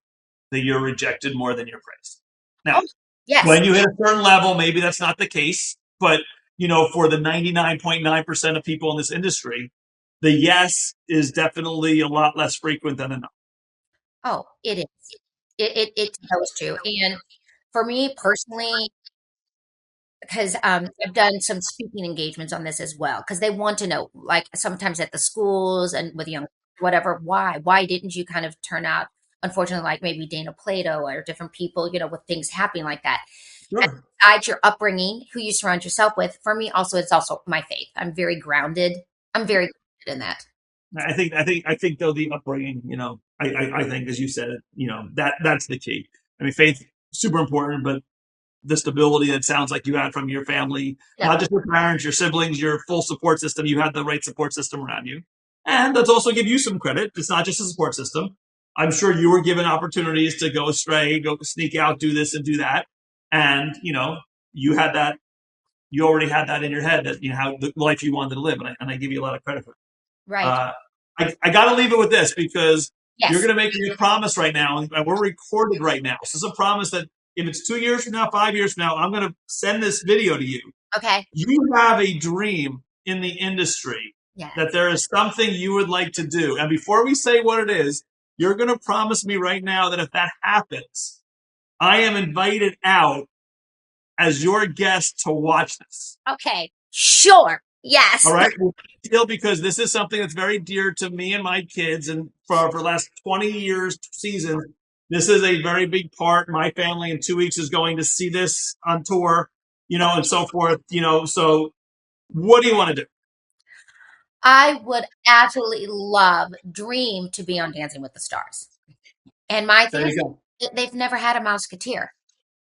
that you're rejected more than you're praised. Now,
Oh, yes.
when you hit a certain level, maybe that's not the case. But, for the 99.9% of people in this industry, the yes is definitely a lot less frequent than a no.
Oh, it is. It's supposed to. And for me personally, because I've done some speaking engagements on this as well, because they want to know, like sometimes at the schools and with young, whatever, why didn't you kind of turn out, unfortunately, like maybe Dana Plato or different people, with things happening like that. And
Sure.
besides your upbringing, who you surround yourself with, for me also, it's also my faith. I'm very grounded. I'm very grounded in that.
I think though the upbringing, I think as you said, that's the key. I mean, faith super important, but the stability that sounds like you had from your family,
Yeah.
not just your parents, your siblings, your full support system. You had the right support system around you, and let's also give you some credit. It's not just a support system. I'm sure you were given opportunities to go astray, go sneak out, do this and do that, and you had that. You already had that in your head that how the life you wanted to live, and I give you a lot of credit for it.
Right.
Uh, I got to leave it with this because you're
Yes.
going to make me a promise right now, and we're recorded right now. So this is a promise that if it's 2 years from now, 5 years from now, I'm going to send this video to you.
Okay.
You have a dream in the industry
Yeah.
that there is something you would like to do. And before we say what it is, you're going to promise me right now that if that happens, I am invited out as your guest to watch this.
Okay. Sure.
All
Yes.
right. Deal because this is something that's very dear to me and my kids. And for the last 20 years, seasons, this is a very big part. My family in 2 weeks is going to see this on tour, and so forth, So what do you want to do?
I would absolutely love, dream to be on Dancing with the Stars. And my thing
There
is,
you go.
they've never had a Mouseketeer.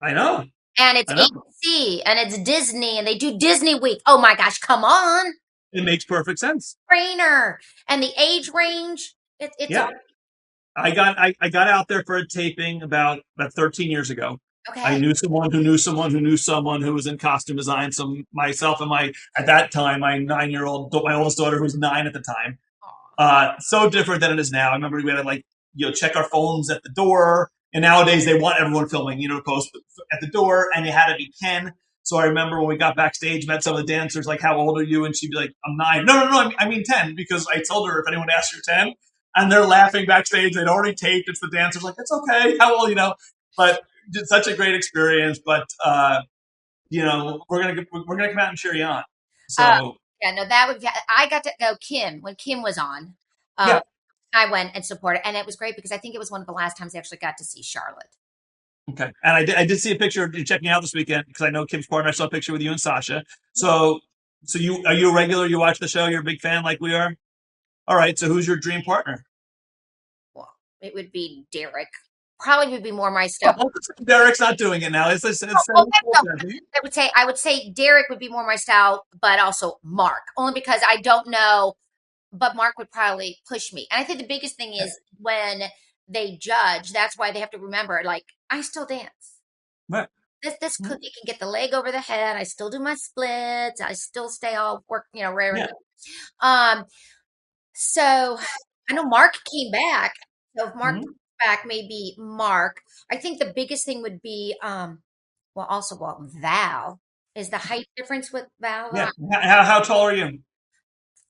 I know.
And it's
I know.
ABC and it's Disney and they do Disney Week. Oh my gosh, come on.
It makes perfect sense.
Trainer. And the age range, it's
Yeah. I got out there for a taping about 13 years ago. I
okay.
knew someone who knew someone who knew someone who was in costume design. Some myself and my at that time my 9-year-old my oldest daughter who was 9 at the time.
Aw.
So different than it is now. I remember we had to check our phones at the door, and nowadays they want everyone filming, post at the door, and you had to be 10. So I remember when we got backstage, met some of the dancers, like, "How old are you?" And she'd be like, "I'm 9." No, no, no, I mean 10, because I told her if anyone asks you're 10, and they're laughing backstage. They'd already taped. It's the dancers like, "It's okay. How old?" But just such a great experience. But we're gonna come out and cheer you on.
Uh,
So
yeah, no, that would, I got to go Kim when Kim was on.
yeah,
I went and supported, and it was great because I think it was one of the last times I actually got to see Charlotte.
Okay. And I did see a picture of you checking out this weekend because I know Kim's partner. I saw a picture with you and Sasha. So are you a regular? You watch the show? You're a big fan like we are? All right. So who's your dream partner?
Well, it would be Derek. Probably would be more my style.
Derek's not doing it now. It's
No, I would say Derek would be more my style, but also Mark, only because I don't know, but Mark would probably push me. And I think the biggest thing is when they judge, that's why they have to remember, like, I still dance.
Right.
This cookie can get the leg over the head. I still do my splits. I still stay all work, rare.
Yeah.
So I know Mark came back. So if Mark
Mhm.
comes back, maybe Mark. I think the biggest thing would be Val. Is the height difference with Val?
Yeah. How tall are you?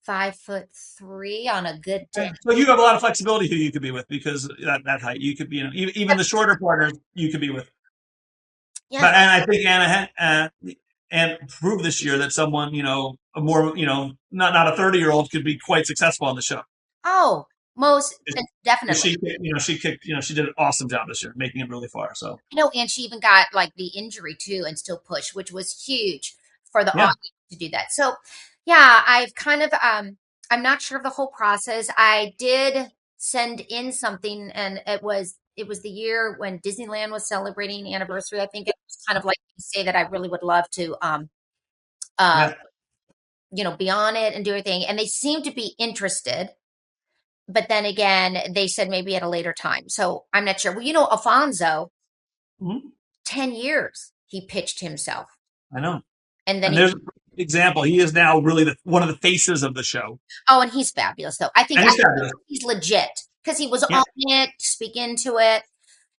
5'3" on a good day.
So you have a lot of flexibility who you could be with because that height. You could be, even the shorter partners you could be with.
Yeah.
And I think Anna proved this year that someone, a more, not a 30-year-old could be quite successful on the show.
Oh, most definitely.
She did an awesome job this year, making it really far. So
And she even got like the injury too, and still pushed, which was huge for the
yeah,
audience to do that. So, yeah, I've kind of I'm not sure of the whole process. I did send in something, and it was the year when Disneyland was celebrating anniversary. I think it was kind of like to say that I really would love to uh
yeah.
be on it and do everything, and they seemed to be interested. But then again, they said maybe at a later time. So I'm not sure. Well, Alfonso,
Mhm.
10 years he pitched himself.
I know.
And then
And there's an example. He is now really one of the faces of the show.
and he's fabulous though. I think
And he's fabulous.
he's legit because he was
Yeah.
on it, speak into it,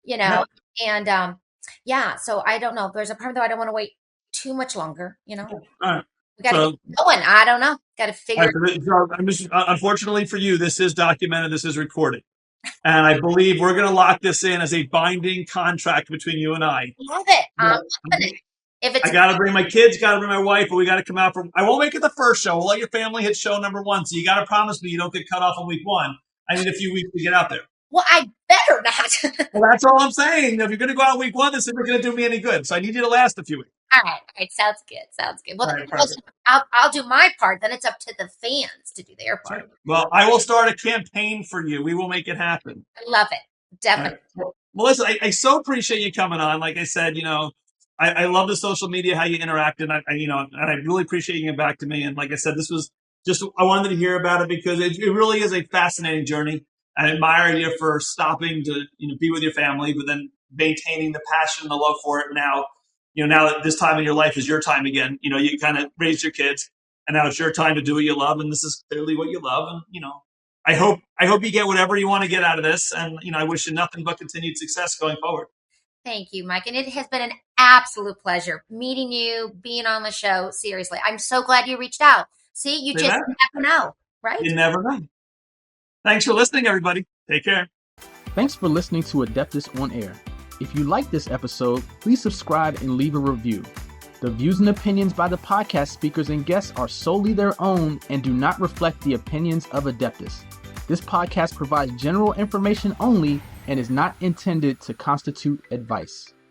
Yeah.
and yeah. So I don't know. There's a part though I don't want to wait too much longer.
All right.
We got to
So,
get going. I don't know. Got to figure.
unfortunately for you, this is documented. This is recorded. And I believe we're going to lock this in as a binding contract between you and I.
Love it. I'm
Yeah.
loving it. If it's
I got to bring my kids, got to bring my wife, but we got to come out from. I won't make it the first show. We'll let your family hit show number 1. So you got to promise me you don't get cut off on week 1. I need a few weeks to get out there.
well, I better not.
Well, that's all I'm saying. If you're going to go out week 1, this isn't going to do me any good. So I need you to last a few weeks.
All right. Sounds good. Sounds good. Well,
All right, perfect.
I'll do my part. Then it's up to the fans to do their part.
Right. Well, I will start a campaign for you. We will make it happen.
I love it. Definitely.
Right. Well, listen, I so appreciate you coming on. Like I said, I love the social media, how you interact, and I really appreciate you getting back to me. And like I said, this was just, I wanted to hear about it because it really is a fascinating journey. I admire you for stopping to, be with your family, but then maintaining the passion and the love for it. Now that this time in your life is your time again, you kind of raised your kids and now it's your time to do what you love. And this is clearly what you love. And, I hope you get whatever you want to get out of this. And, I wish you nothing but continued success going forward.
Thank you, Mike. And it has been an absolute pleasure meeting you, being on the show. Seriously, I'm so glad you reached out. See, you just never know, right?
You never know. Thanks for listening, everybody. Take care.
Thanks for listening to Adeptus On-Air. If you like this episode, please subscribe and leave a review. The views and opinions by the podcast speakers and guests are solely their own and do not reflect the opinions of Adeptus. This podcast provides general information only and is not intended to constitute advice.